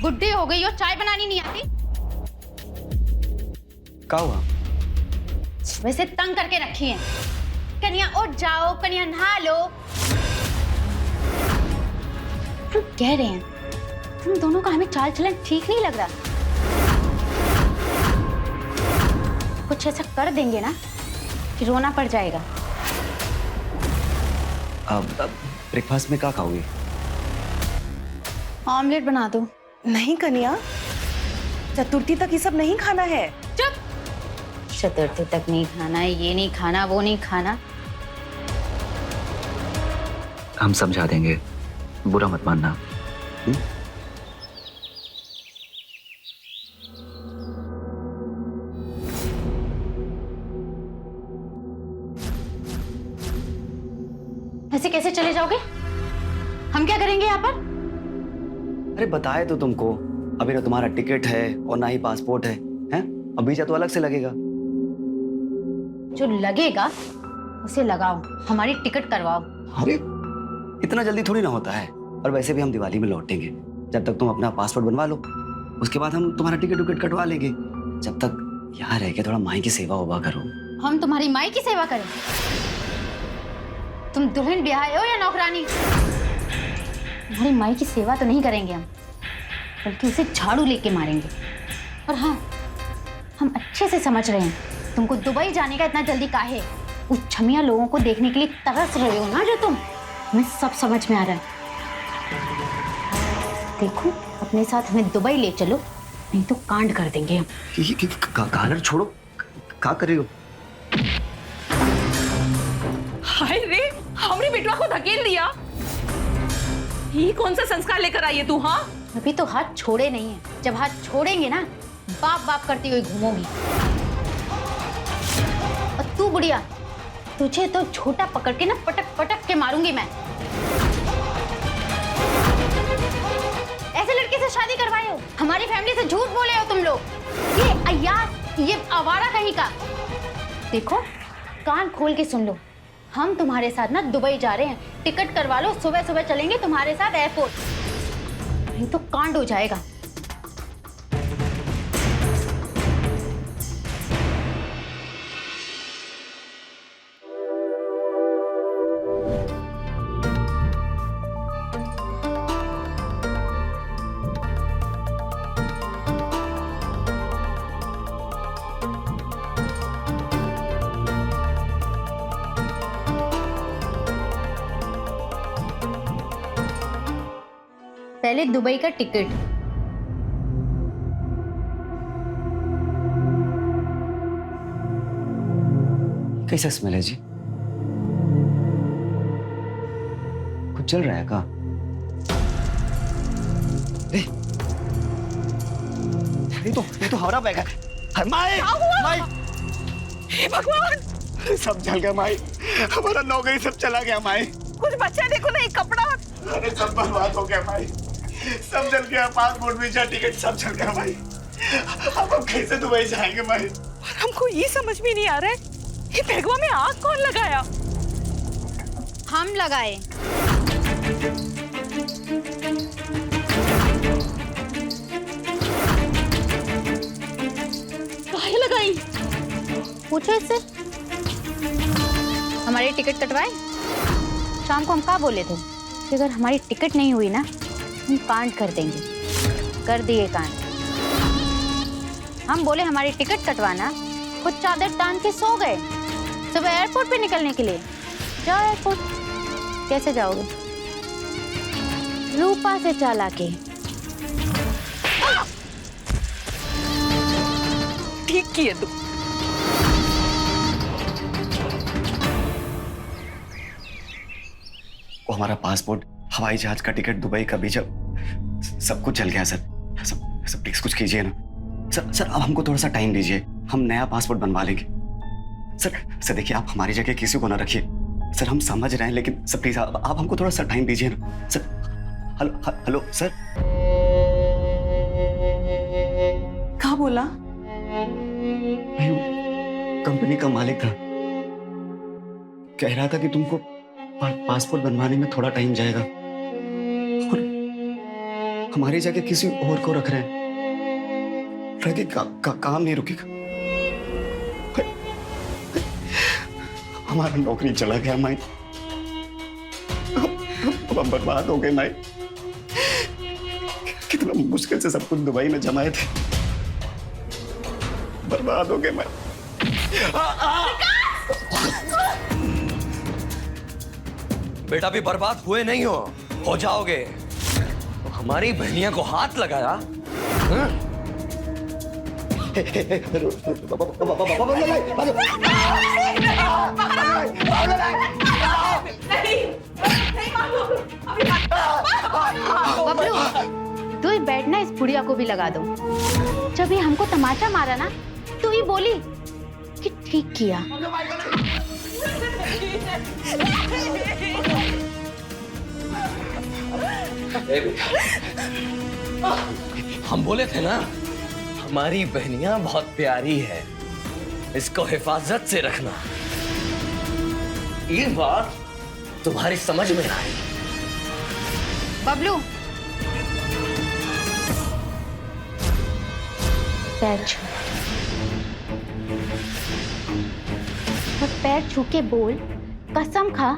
बुढ़ी हो गई और चाय बनानी नहीं आती? क्या हुआ? वैसे तंग करके रखी है। कन्या उठ जाओ, कन्या नहा लो। हम कह रहे हैं तुम दोनों का हमें चाल चलन ठीक नहीं लग रहा। कुछ ऐसा कर देंगे ना कि रोना पड़ जाएगा। अब ब्रेकफास्ट में क्या खाओगे? ऑमलेट बना दो। नहीं कन्या, चतुर्थी तक ये सब नहीं खाना है। चुप। चतुर्थी तक नहीं खाना, ये नहीं खाना, वो नहीं खाना। हम समझा देंगे, बुरा मत मानना। ऐसे कैसे चले जाओगे? हम क्या करेंगे यहाँ पर? अरे बताए तो तुमको, अभी ना तुम्हारा टिकट है और ना ही पासपोर्ट है, हैं? अब वीजा तो अलग से लगेगा। जो लगेगा उसे लगाओ, हमारी टिकट करवाओ। अरे इतना जल्दी थोड़ी ना होता है। और वैसे भी हम दिवाली में लौटेंगे। जब तक तुम अपना पासपोर्ट बनवा लो, उसके बाद हम तुम्हारा टिकट विकेट कटवा लेंगे। जब तक यहाँ रह के थोड़ा माई की सेवा उबा करो। हम तुम्हारी माई की सेवा करें? तुम दुल्हन ब्याहे हो या नौकरानी? तुम्हारी माई की सेवा तो नहीं करेंगे हम, बल्कि उसे झाड़ू लेके मारेंगे। और हाँ, हम अच्छे से समझ रहे हैं तुमको दुबई जाने का इतना जल्दी काहे। उस छमिया लोगों को देखने के लिए तरस रहे हो ना जो तुम, हमें सब समझ में आ रहा है। देखो, अपने साथ हमें दुबई ले चलो, नहीं तो कांड कर देंगे हम। गालर छोड़ो, क्या कर रही हो? हाय रे, हमरी बेटवा को धकेल दिया। ये कौन सा संस्कार लेकर आई है तू? हाँ, अभी तो हाथ छोड़े नहीं है। जब हाथ छोड़ेंगे ना, बाप बाप करती हुई घूमोगी। और तू बुढ़िया, तुझे तो छोटा पकड़ के ना पटक पटक के मारूंगी मैं। ऐसे लड़के से शादी करवाए हो, हमारी फैमिली से झूठ बोले हो तुम लोग। ये अय्यास, ये आवारा कहीं का। देखो, कान खोल के सुन लो, हम तुम्हारे साथ ना दुबई जा रहे हैं। टिकट करवा लो, सुबह सुबह चलेंगे तुम्हारे साथ एयरपोर्ट, नहीं तो कांड हो जाएगा। पहले दुबई का टिकट। कैसा स्मेल है जी? कुछ चल रहा है क्या? ये तो हमारा बैग है। माई, माई, हे भगवान, सब जल गया माई, हमारा नौकरी सब चला गया माई। कुछ बच्चा देखो ना, एक कपड़ा। अरे सब बर्बाद हो गया माई, सब जल गया, पासपोर्ट वीजा टिकट सब जल गया माई। अब हम कैसे दुबई जाएंगे माई? और हमको ये समझ में नहीं आ रहा है, ये बैगवा में आग कौन लगाया? हम लगाए। काहे लगाई? पूछो इससे। हमारी टिकट कटवाए? शाम को हम क्या बोले थे कि अगर हमारी टिकट नहीं हुई ना, हम कांड कर देंगे। कर दिए कांड। हम बोले हमारी टिकट कटवाना, खुद चादर तान के सो गए सुबह एयरपोर्ट पे निकलने के लिए। जाओ एयरपोर्ट। कैसे जाओगे? रूपा से चाला के। ठीक किए तू। वो हमारा पासपोर्ट, हवाई जहाज का टिकट, दुबई का वीजा, सब कुछ चल गया सर। सब प्लीज कुछ कीजिए ना सर। अब हमको थोड़ा सा टाइम दीजिए, हम नया पासपोर्ट बनवा लेंगे। सर देखिए, आप हमारी जगह किसी को ना रखिए सर, हम समझ रहे हैं, लेकिन सर प्लीज आप हमको थोड़ा सा टाइम दीजिए ना सर। Hello sir. क्या बोला? कंपनी का मालिक था, कह रहा था कि तुमको पासपोर्ट बनवाने में थोड़ा टाइम जाएगा और हमारी जगह किसी और को रख रहे हैं। काम नहीं रुकेगा। हमारा नौकरी चला गया माई, हम बर्बाद हो गए माई। कितना मुश्किल से सब कुछ दुबई में जमाए थे, बर्बाद हो गए माई। बेटा भी बर्बाद हुए नहीं हो जाओगे। तो हमारी बहनिया को हाथ लगाया। बबलू, तू ही बैठना, इस बुढ़िया को भी लगा दो। जब ये हमको तमाचा मारा ना, तू ही बोली कि ठीक किया। हम बोले थे ना, हमारी बहनिया बहुत प्यारी है, इसको हिफाजत से रखना। ये बात तुम्हारी समझ में आई। बबलू, पैर छू, और पैर छू के बोल, कसम खा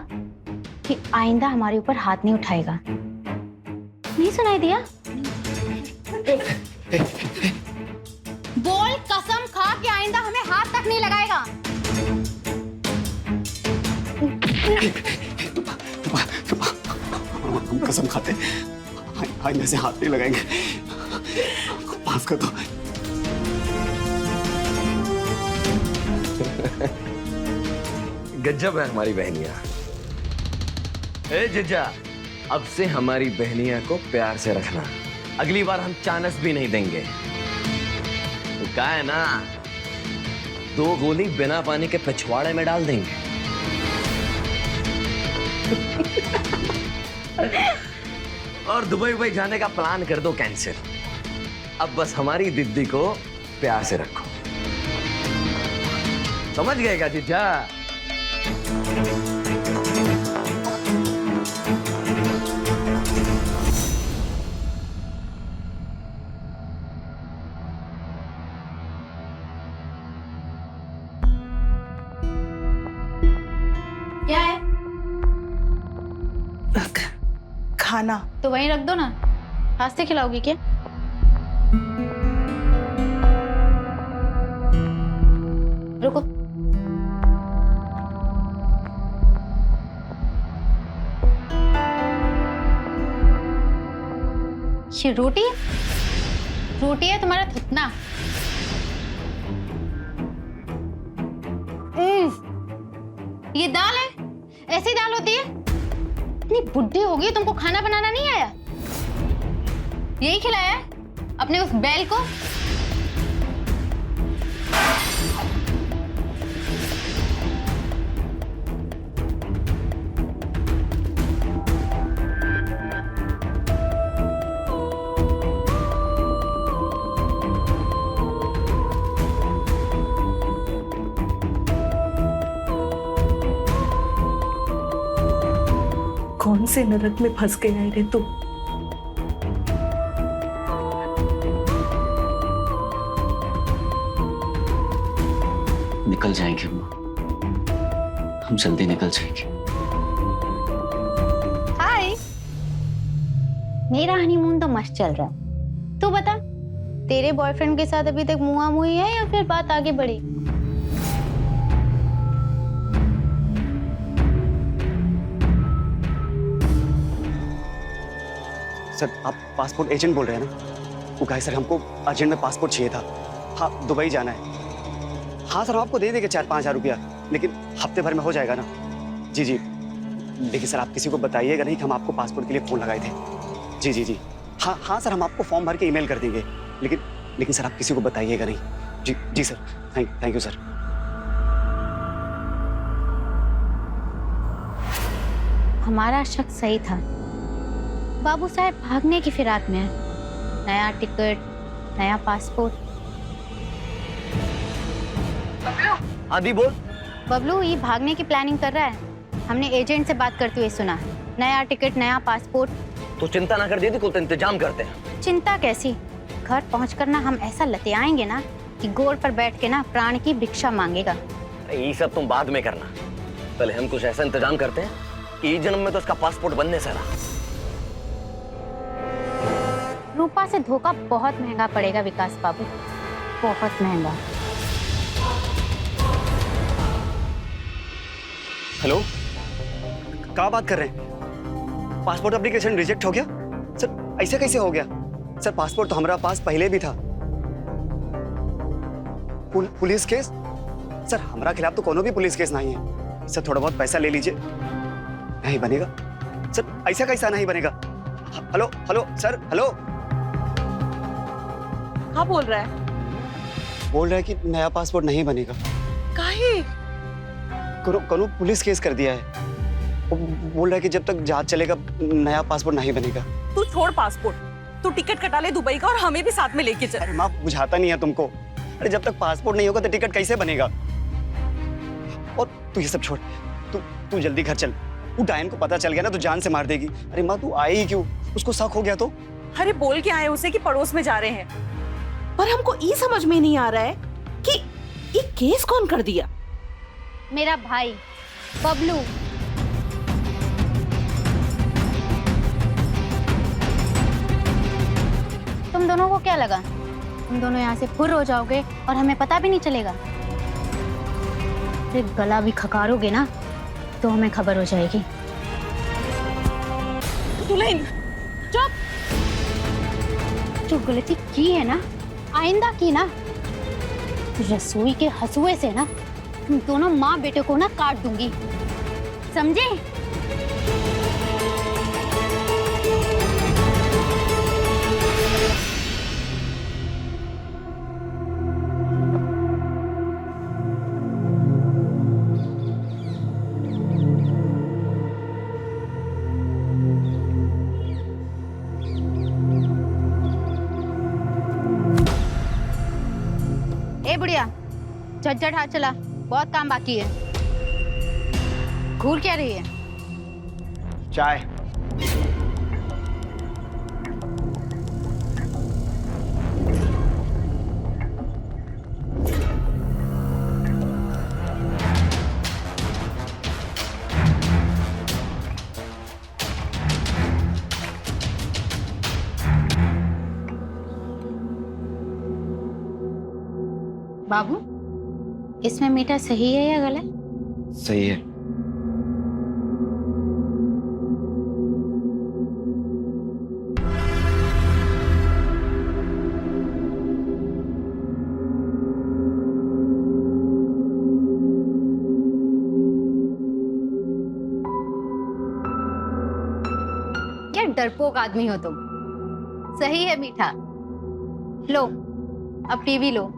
कि आइंदा हमारे ऊपर हाथ नहीं उठाएगा। नहीं सुनाई दिया? बोल, कसम खा कि आइंदा हमें हाथ तक नहीं लगाएगा। हम कसम खाते, आइंदा से हाथ नहीं लगाएंगे। माफ कर दो। गजब है हमारी बहनिया। ए जिजा, अब से हमारी बहनिया को प्यार से रखना। अगली बार हम चानस भी नहीं देंगे। तो क्या है ना, 2 गोली बिना पानी के पिछवाड़े में डाल देंगे। और दुबई जाने का प्लान कर दो कैंसिल। अब बस हमारी दीदी को प्यार से रखो। समझ गए क्या जीजा? क्या है? खाना तो वहीं रख दो ना, हाथ से खिलाओगी क्या? रुको। ये रोटी है? रोटी है तुम्हारा थुतना। ये दाल है? ऐसी दाल होती है? इतनी बुढ़ी हो गई, तुमको खाना बनाना नहीं आया? यही खिलाया है अपने उस बैल को? कौन से नरक में फंस गया रे तू? निकल जाएंगे अम्मा, हम जल्दी निकल जाएंगे। हाय, मेरा हनीमून तो मस्त चल रहा है। तू बता, तेरे बॉयफ्रेंड के साथ अभी तक मुआ मुई है या फिर बात आगे बढ़ी? सर, आप पासपोर्ट एजेंट बोल रहे हैं ना? वो कहे सर हमको अर्जेंट में पासपोर्ट चाहिए था। हाँ, दुबई जाना है। हाँ सर, हम आपको दे देंगे 4-5 हज़ार रुपया, लेकिन हफ्ते भर में हो जाएगा ना? जी जी। देखिए सर, आप किसी को बताइएगा नहीं कि हम आपको पासपोर्ट के लिए फ़ोन लगाए थे। जी जी जी। हाँ हाँ सर, हम आपको फॉर्म भर के ईमेल कर देंगे, लेकिन सर आप किसी को बताइएगा नहीं। जी जी सर, थैंक यू सर। हमारा शक सही था। बाबू साहब भागने की फिराक में है। नया टिकट, नया पासपोर्ट। हाँ दी बोल। बबलू ये भागने की प्लानिंग कर रहा है। हमने एजेंट से बात करते हुए सुना। नया टिकट, नया पासपोर्ट। तो चिंता ना कर, दीदी कुल तो इंतजाम करते हैं। चिंता कैसी? घर पहुंचकर ना हम ऐसा लतियाएंगे ना कि गोड़ पर बैठ के ना प्राण की भिक्षा मांगेगा। ये सब तुम बाद में करना, पहले हम कुछ ऐसा इंतजाम करते हैं कि इस जन्म में तो उसका पासपोर्ट बनने से रहा। रूपा से धोखा बहुत महंगा पड़ेगा विकास बाबू, बहुत महंगा। हेलो, क्या बात कर रहे हैं? पासपोर्ट एप्लीकेशन रिजेक्ट हो गया? सर ऐसे कैसे हो गया? सर पासपोर्ट तो हमारा पास पहले भी था। Police case? सर हमारा खिलाफ तो कोनो भी पुलिस केस नहीं है। सर थोड़ा बहुत पैसा ले लीजिए। नहीं बनेगा सर, ऐसा कैसा नहीं बनेगा? Hello hello sir, hello. क्या बोल रहा है? बोल रहा है कि नया पासपोर्ट नहीं बनेगा। काहे? कोनो पुलिस केस कर दिया है। वो बोल रहा है कि जब तक जांच चलेगा नया पासपोर्ट नहीं बनेगा। तू छोड़ पासपोर्ट, तू टिकट कटा ले दुबई का और हमें भी साथ में लेके चल। अरे माँ, बुझाता नहीं है तुमको। अरे जब तक पासपोर्ट नहीं होगा तो टिकट कैसे बनेगा? और तू ये सब छोड़, तू जल्दी घर चल। वो डायन को पता चल गया ना तो जान से मार देगी। अरे माँ तू आई ही क्यों? उसको शक हो गया तो? अरे बोल के आए उसे कि पड़ोस में जा रहे हैं, पर हमको ये समझ में नहीं आ रहा है कि ये केस कौन कर दिया। मेरा भाई बबलू। तुम दोनों को क्या लगा तुम दोनों यहाँ से फुर हो जाओगे और हमें पता भी नहीं चलेगा? फिर गला भी खकारोगे ना तो हमें खबर हो जाएगी। दुल्हन चुप। जो गलती की है ना, आइंदा की ना, रसोई के हंसुए से ना तुम दोनों माँ बेटे को ना काट दूंगी, समझे? ए बुढ़िया, झटझट हाथ चला, बहुत काम बाकी है। घूर क्या रही है? चाय। बाबू, इसमें मीटर सही है या गलत? सही है। क्या डरपोक आदमी हो तुम। सही है मीठा। लो अब टीवी लो।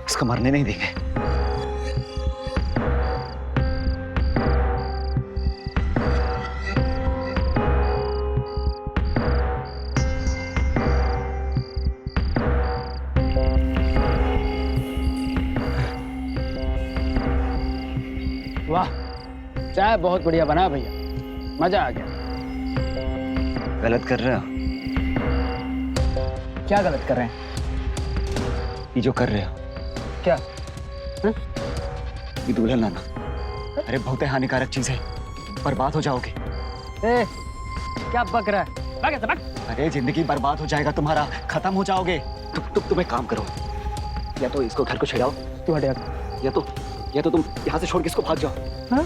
इसको मरने नहीं देंगे। वाह, चाय बहुत बढ़िया बना भैया, मजा आ गया। गलत कर रहे हो। क्या गलत कर रहे हैं? ये जो कर रहे हो क्या? ये दुल्हन लाना, अरे बहुत ही हानिकारक चीज है, बर्बाद हो जाओगे। ए, क्या बक रहा है? भाग ऐसे, भाग। अरे जिंदगी बर्बाद हो जाएगा तुम्हारा, खत्म हो जाओगे। तुम एक काम करो, या तो इसको घर को छिड़ाओ, तू हटे, या तो तुम यहाँ से छोड़ के इसको भाग जाओ। हाँ?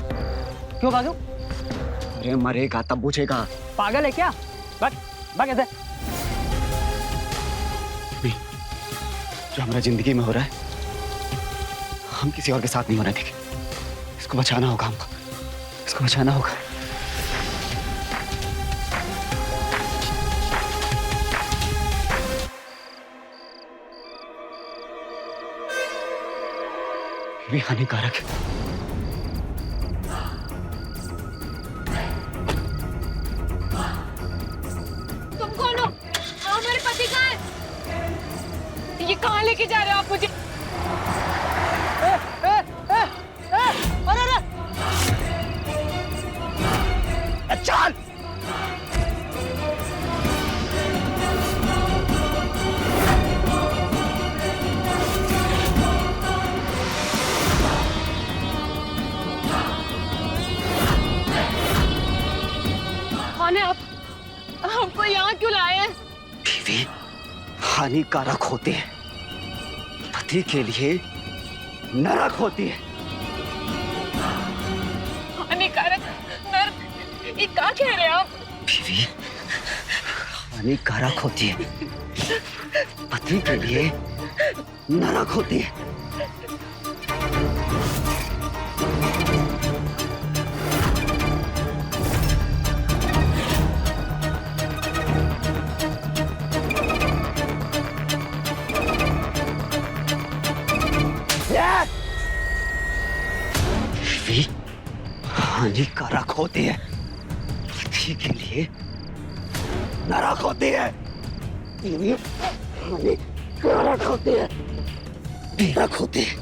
क्यों भागो? अरे मरेगा तब पूछेगा। पागल है क्या? भाग, भाग ऐसे। जो हमारा जिंदगी में हो रहा है, हम किसी और के साथ नहीं होना देंगे। इसको बचाना होगा हमको, इसको बचाना होगा। ये भी हानिकारक है। तुम कौन हो? हमारे पति कहाँ है? ये कहाँ लेके जा रहे हो आप मुझे? चल! कौन है आप? हमको यहाँ क्यों लाए हैं? बीवी हानिकारक होते हैं, पति के लिए नरक होती है। हानिकारक नर्क, ये क्या कह रहे हैं आप? बीवी हानिकारक होती है, पति के लिए नरक होती है। बीवी हानिकारक होती है, पति के लिए नरक होती है। बीवी हानिकारक होती है, नरक होती है।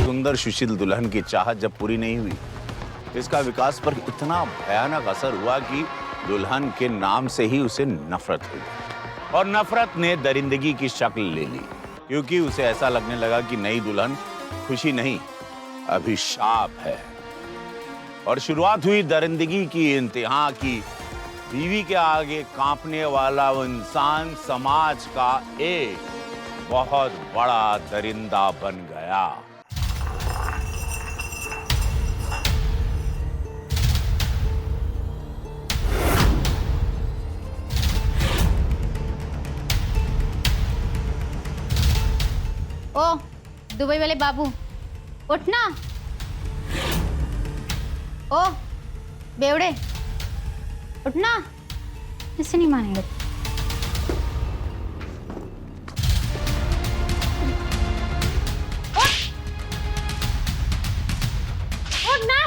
सुंदर सुशील दुल्हन की चाहत जब पूरी नहीं हुई, इसका विकास पर इतना भयानक असर हुआ कि दुल्हन के नाम से ही उसे नफरत हुई, और नफरत ने दरिंदगी की शक्ल ले ली, क्योंकि उसे ऐसा लगने लगा कि नई दुल्हन खुशी नहीं, अभिशाप है। और शुरुआत हुई दरिंदगी की इंतहा की। बीवी के आगे कांपने वाला वो इंसान समाज का एक बहुत बड़ा दरिंदा बन गया। ओ दुबई वाले बाबू, उठना। ओ बेवड़े, उठना। इससे नहीं मानेंगे। उठना।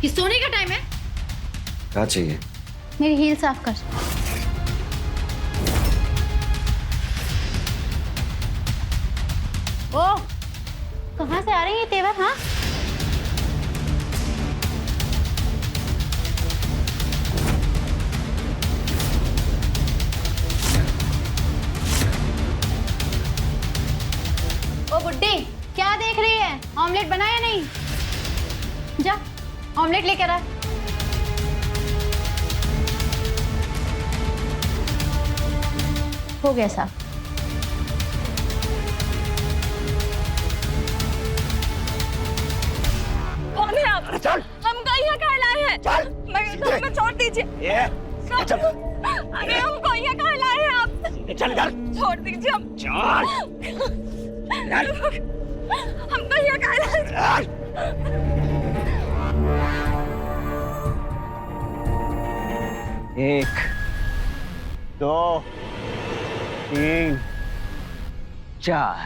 ये सोने का टाइम है। क्या चाहिए? मेरी हील साफ कर। ओ, कहाँ से आ रही है ये तेवर? हाँ, ओ बुड्ढी, क्या देख रही है? ऑमलेट बना या नहीं? जा ऑमलेट लेकर आ। हो गया साहब। कौन है आप? चल। हम यहाँ कहाँ लाए हैं? चल। हमें छोड़ दीजिए। चल। अरे हमको यहाँ कहाँ लाए हैं आप? चल इधर। छोड़ दीजिए हम। चल। हमको यहाँ कहाँ लाए? एक, दो, तीन, चार।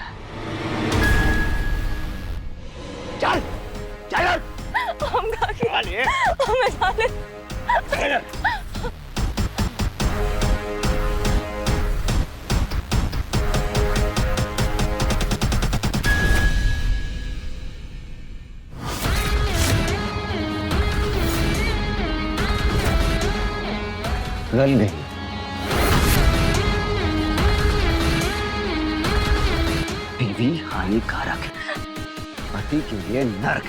चल चल हम कहाँ गए? हमें जाने। गल गई। बीवी हानिकारक है, पति के लिए नर्क।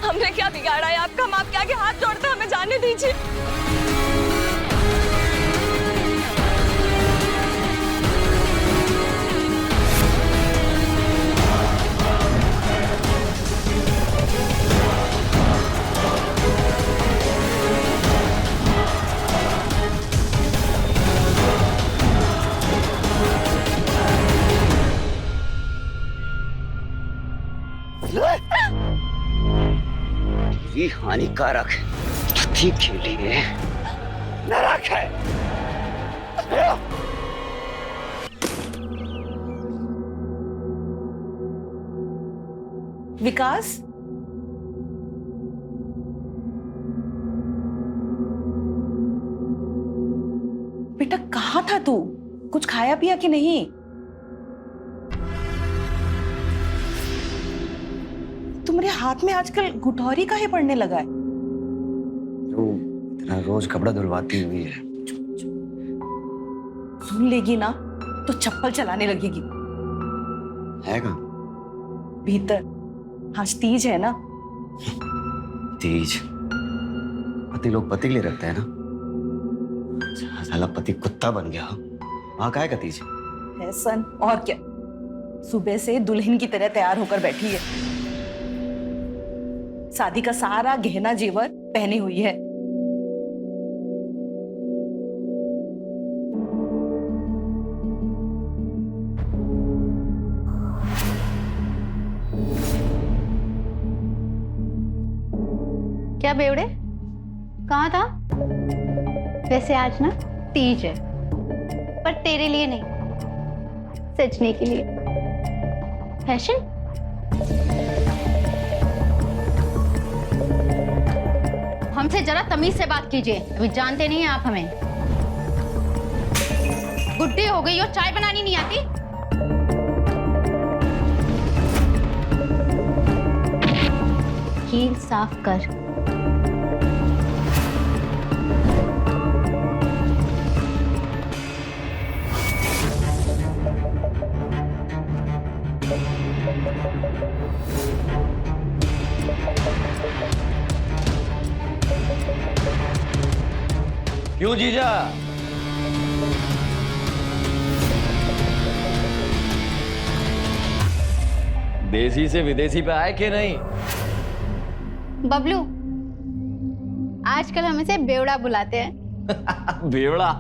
हमने क्या बिगाड़ा है आपका? हम आपके आगे हाथ जोड़ते हैं, हमें जाने दीजिए। ये हानिकारक पति के लिए नरक है। विकास, बेटा कहाँ था तू? कुछ खाया पिया कि नहीं? तुम्हारे हाथ में आजकल गुठौरी काहे पड़ने लगा है? तो इतना रोज कपड़ा धुलवाती हुई है। सुन लेगी ना तो चप्पल चलाने लगेगी। है कहाँ? भीतर। आज तीज है ना? तीज? पति लोग पति के लिए रखते हैं ना। साला पति कुत्ता बन गया। वहां काय का तीज? है सन, और क्या। सुबह से दुल्हन की तरह तैयार होकर बैठी है। शादी का सारा गहना जेवर पहनी हुई है। क्या बेवड़े, कहाँ था? वैसे आज ना तीज है, पर तेरे लिए नहीं, सजने के लिए। फैशन? हमसे जरा तमीज से बात कीजिए, अभी जानते नहीं हैं आप हमें। बुढ़ी हो गई और चाय बनानी नहीं आती? कील साफ कर। क्यों जीजा? देसी से विदेशी पे आए कि नहीं? बबलू, आजकल हम इसे बेवड़ा बुलाते हैं। बेवड़ा?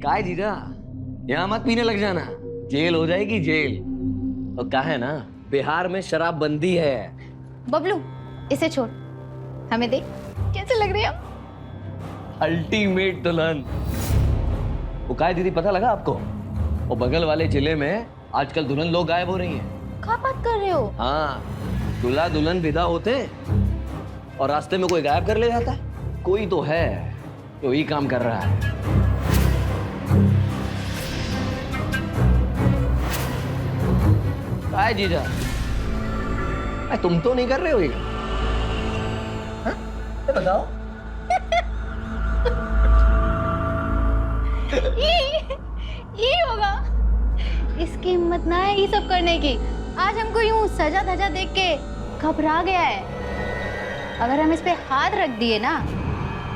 काय जीजा, यहाँ मत पीने लग जाना, जेल हो जाएगी जेल। और कहा है ना, बिहार में शराब बंदी है। बबलू, इसे छोड़, हमें देख कैसे लग रही है। अल्टीमेट दुल्हन। वो काय दीदी, पता लगा आपको? वो बगल वाले जिले में आजकल दुल्हन लोग गायब हो रही हैं। क्या बात कर रहे हो? हाँ, दूल्हा दुल्हन विदा होते और रास्ते में कोई गायब कर ले जाता है। कोई तो है जो ही काम कर रहा है। काय जीजा, तुम तो नहीं कर रहे हो ये? हाँ? बताओ। ये होगा, इसकी हिम्मत ना है ये सब करने की। आज हमको यूं सजा धजा देख के घबरा गया है। अगर हम इस पे हाथ रख दिए ना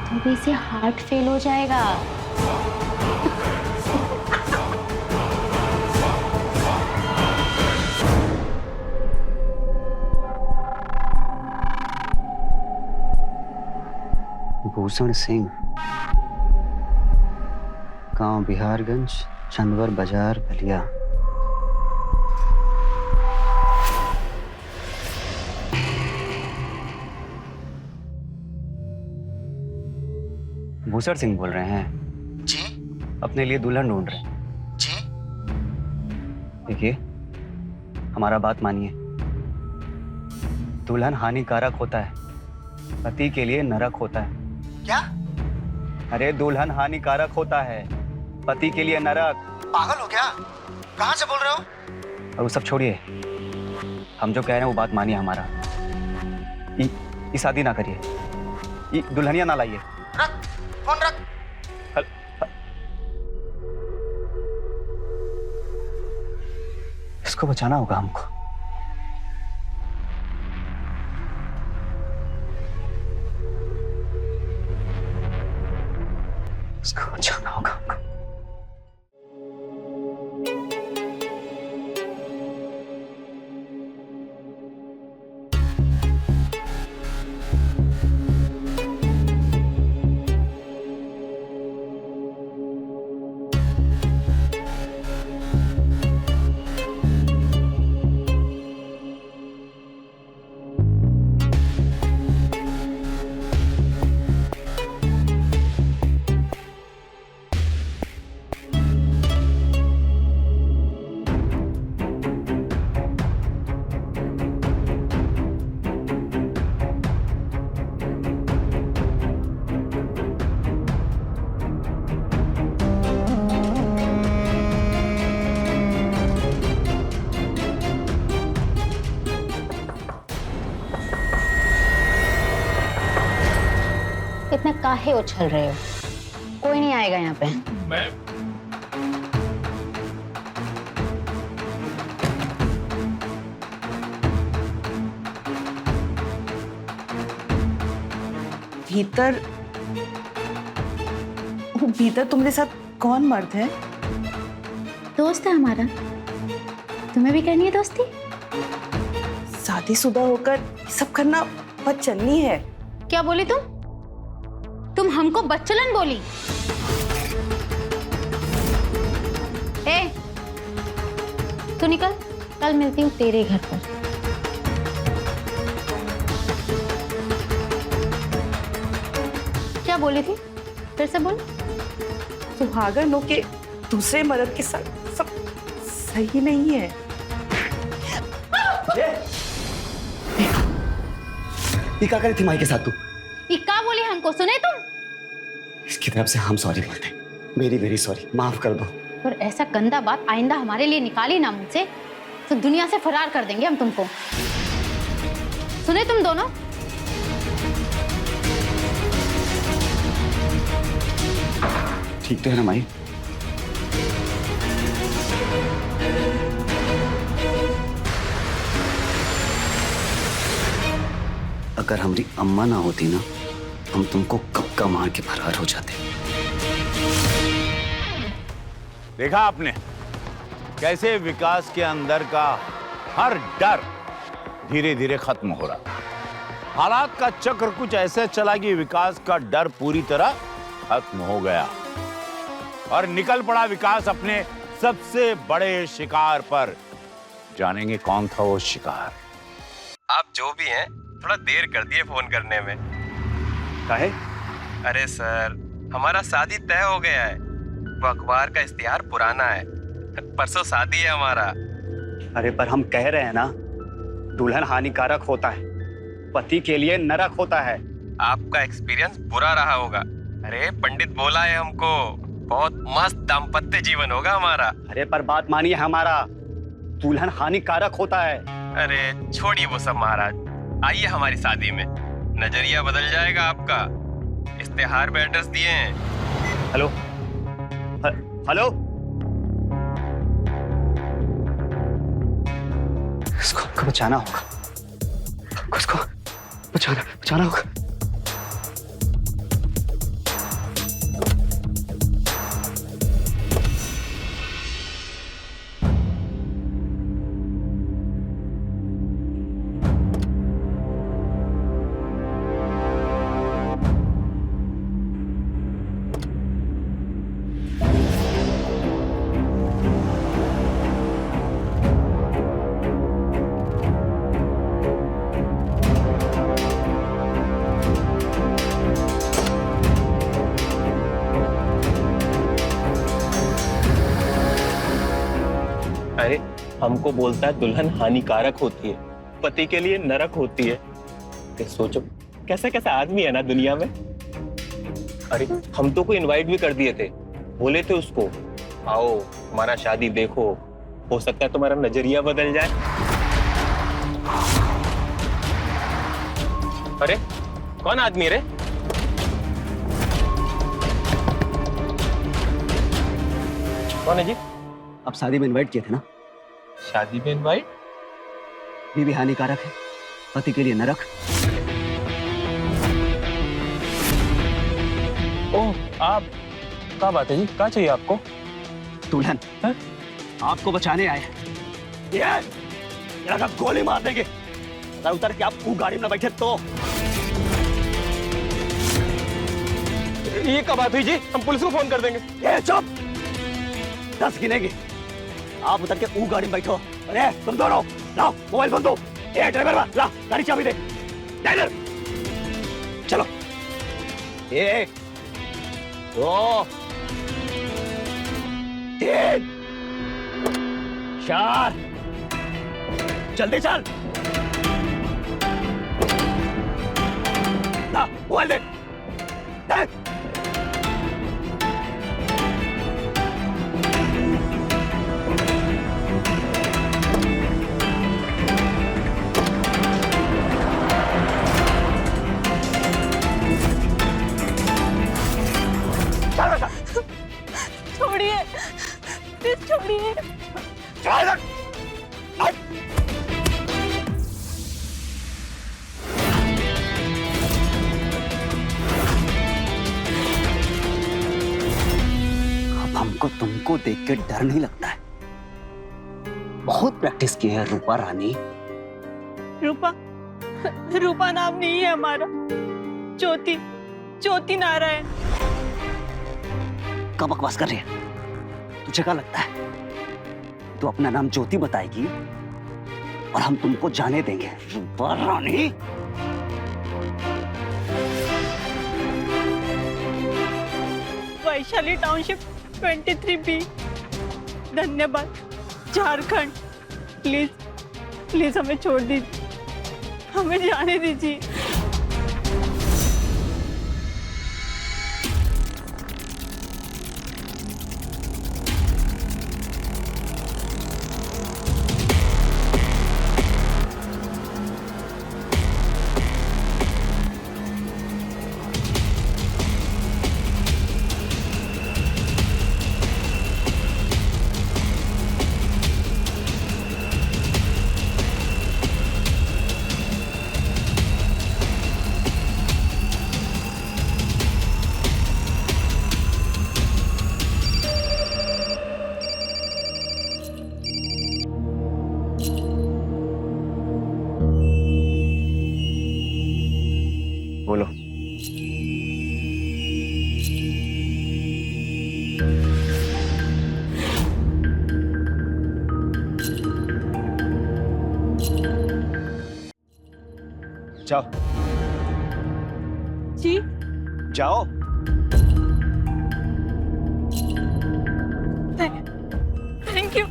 तो भी इसे हार्ट फेल हो जाएगा। भूषण सिंह, गांव बिहारगंज, चंदवर बाजार, बलिया। भूषण सिंह बोल रहे हैं? जी। अपने लिए दुल्हन ढूंढ रहे हैं? जी। देखिए, हमारा बात मानिए। दुल्हन हानिकारक होता है, पति के लिए नरक होता है। क्या? अरे दुल्हन हानिकारक होता है, पति के लिए नरक। पागल हो क्या? कहाँ से बोल रहे हो? और वो सब छोड़िए, हम जो कह रहे हैं वो बात मानिए हमारा। ये शादी ना करिए, ये दुल्हनिया ना लाइए। रख फोन रख। इसको बचाना होगा हमको। इसको बचाना होगा हमको। इतना काहे उछल रहे हो? कोई नहीं आएगा यहाँ पे। भीतर भीतर तुम्हारे साथ कौन मर्द है? दोस्त है हमारा। तुम्हें भी करनी है दोस्ती? शादीशुदा होकर ये सब करना बहुत चलनी है। क्या बोली तुम? तुम हमको बच्चलन बोली? ए, तू निकल, कल मिलती हूँ तेरे घर पर। क्या बोली थी? फिर से बोल। सुहागन होके दूसरे मर्द के साथ सब सही नहीं है। ये क्या करी थी माई के साथ तू? ये क्या बोली हमको? सुने तुम? इसकी तरफ से हम सॉरी बोलते हैं। वेरी सॉरी, माफ कर दो। और ऐसा गंदा बात आइंदा हमारे लिए निकाली ना मुझसे तो दुनिया से फरार कर देंगे हम तुमको। सुने तुम दोनों? ठीक तो है ना माई? अगर हमारी अम्मा ना होती ना, हम तुमको कब का मार के फरार हो जाते। देखा आपने कैसे विकास के अंदर का हर डर धीरे धीरे खत्म हो रहा। हालात का चक्र कुछ ऐसे चला कि विकास का डर पूरी तरह खत्म हो गया और निकल पड़ा विकास अपने सबसे बड़े शिकार पर। जानेंगे कौन था वो शिकार। आप जो भी हैं, थोड़ा देर कर दिए फोन करने में। काहे? अरे सर, हमारा शादी तय हो गया है। वो अखबार का इश्तिहार पुराना है, परसों शादी है हमारा। अरे पर हम कह रहे हैं ना, दुल्हन हानिकारक होता है, पति के लिए नरक होता है। आपका एक्सपीरियंस बुरा रहा होगा। अरे पंडित बोला है हमको, बहुत मस्त दाम्पत्य जीवन होगा हमारा। अरे पर बात मानिए हमारा, दुल्हन हानिकारक होता है। अरे छोड़िए वो सब महाराज, आइए हमारी शादी में, नजरिया बदल जाएगा आपका। इश्तेहार पे एड्रेस दिए हैं। हेलो हेलो, इसको हमको बचाना होगा, उसको बचाना होगा। अरे हमको बोलता है दुल्हन हानिकारक होती है, पति के लिए नरक होती है। ये सोचो कैसा कैसा आदमी है ना दुनिया में। अरे हम तो को इनवाइट भी कर दिए थे, बोले थे उसको आओ हमारा शादी देखो, हो सकता है तुम्हारा नजरिया बदल जाए। अरे कौन आदमी रे? कौन है जी? आप शादी में इनवाइट किए थे ना? शादी में इनवाइट? बीवी हानिकारक है, पति के लिए नरक। ओह आप, क्या बात है जी, क्या चाहिए आपको? दुल्हन आपको बचाने आए। ये गोली मार देंगे अगर उतर के आप गाड़ी में बैठे तो। ये क्या बात हुई जी, हम पुलिस को फोन कर देंगे। ये चुप, 10 गिनेंगे, आप उतर के गाड़ी में बैठो। अरे तुम दोनों लाओ मोबाइल फोन दो। ए ड्राइवर ला गाड़ी चाबी दे। ड्राइवर चलो। 1 2 3 4 जल्दी चल। ला मोबाइल दे। छोड़िए, प्लीज छोड़िए। अब हमको तुमको देख के डर नहीं लगता है? बहुत प्रैक्टिस की है रूपा रानी। रूपा नाम नहीं है हमारा, ज्योति नारायण। कब बकवास कर रही है? तुझे क्या लगता है तू अपना नाम ज्योति बताएगी और हम तुमको जाने देंगे? रूपा रानी वैशाली टाउनशिप 23B, धन्यवाद, झारखंड। प्लीज हमें छोड़ दीजिए, हमें जाने दीजिए। बोलो। जाओ जी जाओ। Thank you.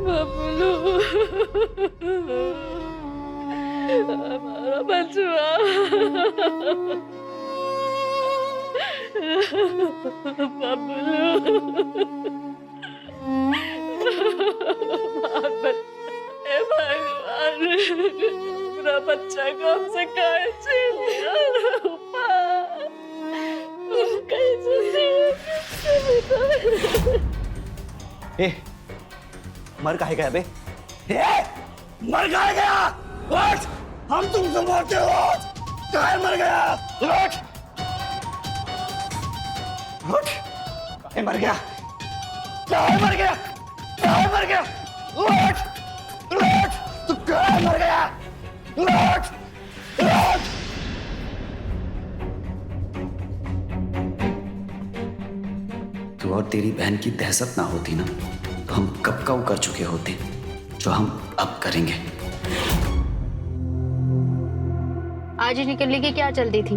बबलू, हमारा बचवा मेरा बच्चा को हमसे काहे छीन लिया? ए, मर काहे गया बे? मर काहे गया? उठ! हम तुमसे मारते हो! काहे मर गया? उठ! उठ! काहे मर गया? काहे मर गया? काहे मर गया? उठ! उठ! तू काहे मर गया? उठ! उठ! तू और तेरी बहन की दहशत ना होती ना तो हम कब का कर चुके होते जो हम अब करेंगे। आज ही निकलने की क्या चलती थी?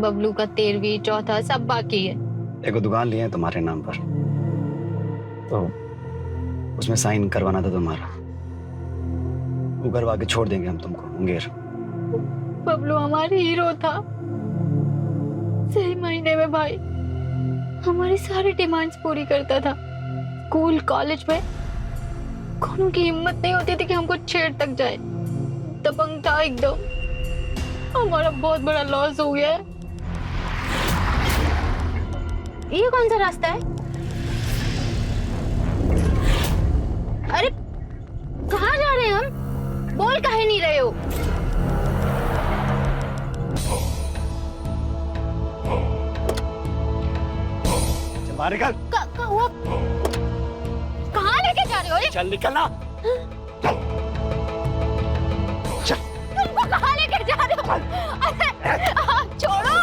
बबलू का 13वीं चौथा सब बाकी है। एक दुकान लिए है तुम्हारे नाम पर, तो उसमें साइन करवाना था तुम्हारा। वो करवा के छोड़ देंगे हम तुमको मुंगेर। बबलू हमारी हीरो था। सही महीने में भाई हमारी सारी डिमांड्स पूरी करता था। स्कूल कॉलेज में कोनो की हिम्मत नहीं होती थी कि हमको छेड़ तक जाए। दबंग था एकदम। हमारा बहुत बड़ा लॉस हो गया है। ये कौन सा रास्ता है? अरे कहाँ जा रहे हैं हम? बोल काहे नहीं रहे हो? बाहर निकल। कहाँ लेके जा रहे हो? चल निकलना। तुमको कहाँ लेके जा रहे हो? अरे छोड़ो।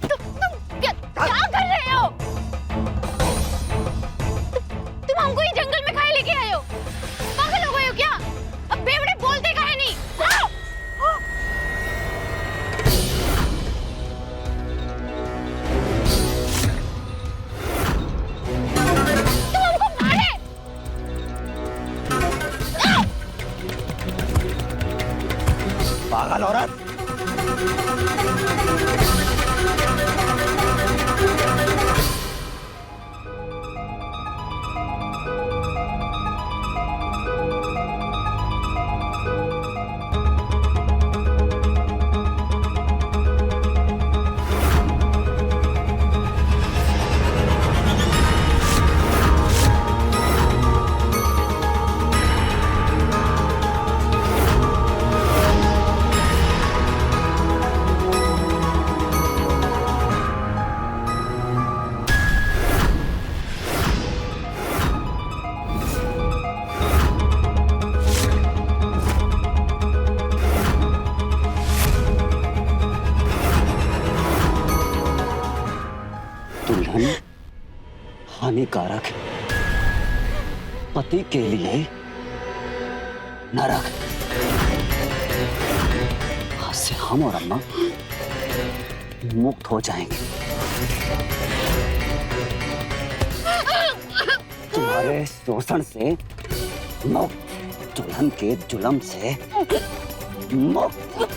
तुम क्या कर रहे हो? तुम हमको ही जंगल में खाए लेके आए हो? पागल हो गए हो क्या? अब बेवड़े बोलते काहे नहीं? तुम हमको मारे। पागल औरत। दुल्हन हानिकारक है, पति के लिए नरक। आज से हम और अम्मा मुक्त हो जाएंगे। तुम्हारे शोषण से मुक्त, दुल्हन के जुल्म से मुक्त,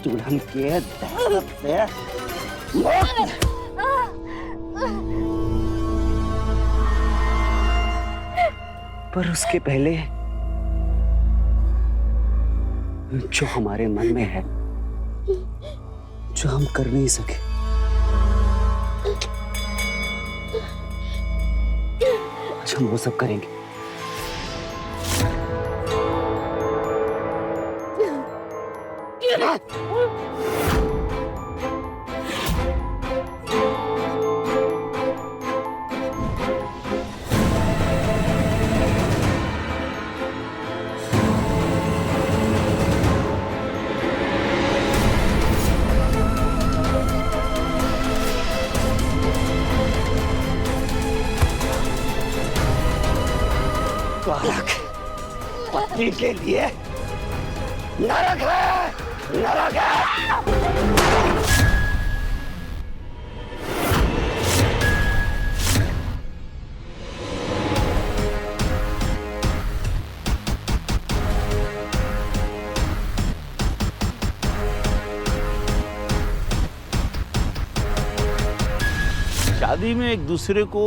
दुल्हन के दहशत से मुक्त। पर उसके पहले जो हमारे मन में है, जो हम कर नहीं सके, आज हम वो सब करेंगे। बालक पत्नी के लिए नरक है, नरक है। शादी में एक दूसरे को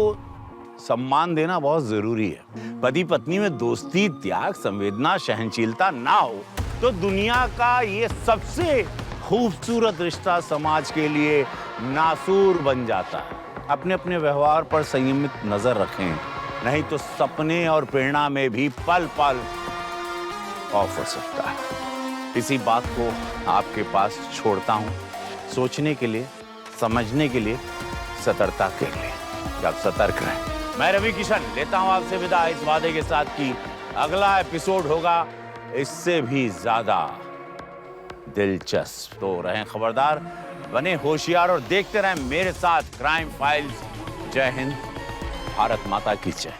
सम्मान देना बहुत जरूरी है। पति पत्नी में दोस्ती, त्याग, संवेदना, सहनशीलता ना हो तो दुनिया का ये सबसे खूबसूरत रिश्ता समाज के लिए नासूर बन जाता है। अपने अपने व्यवहार पर संयमित नजर रखें, नहीं तो सपने और प्रेरणा में भी पल पल ऑफ हो सकता है। इसी बात को आपके पास छोड़ता हूं, सोचने के लिए, समझने के लिए, सतर्कता के लिए। आप सतर्क रहें। मैं रवि किशन लेता हूं आपसे विदा इस वादे के साथ कि अगला एपिसोड होगा इससे भी ज्यादा दिलचस्प। तो रहें खबरदार, बने होशियार और देखते रहें मेरे साथ क्राइम फाइल्स। जय हिंद, भारत माता की जय।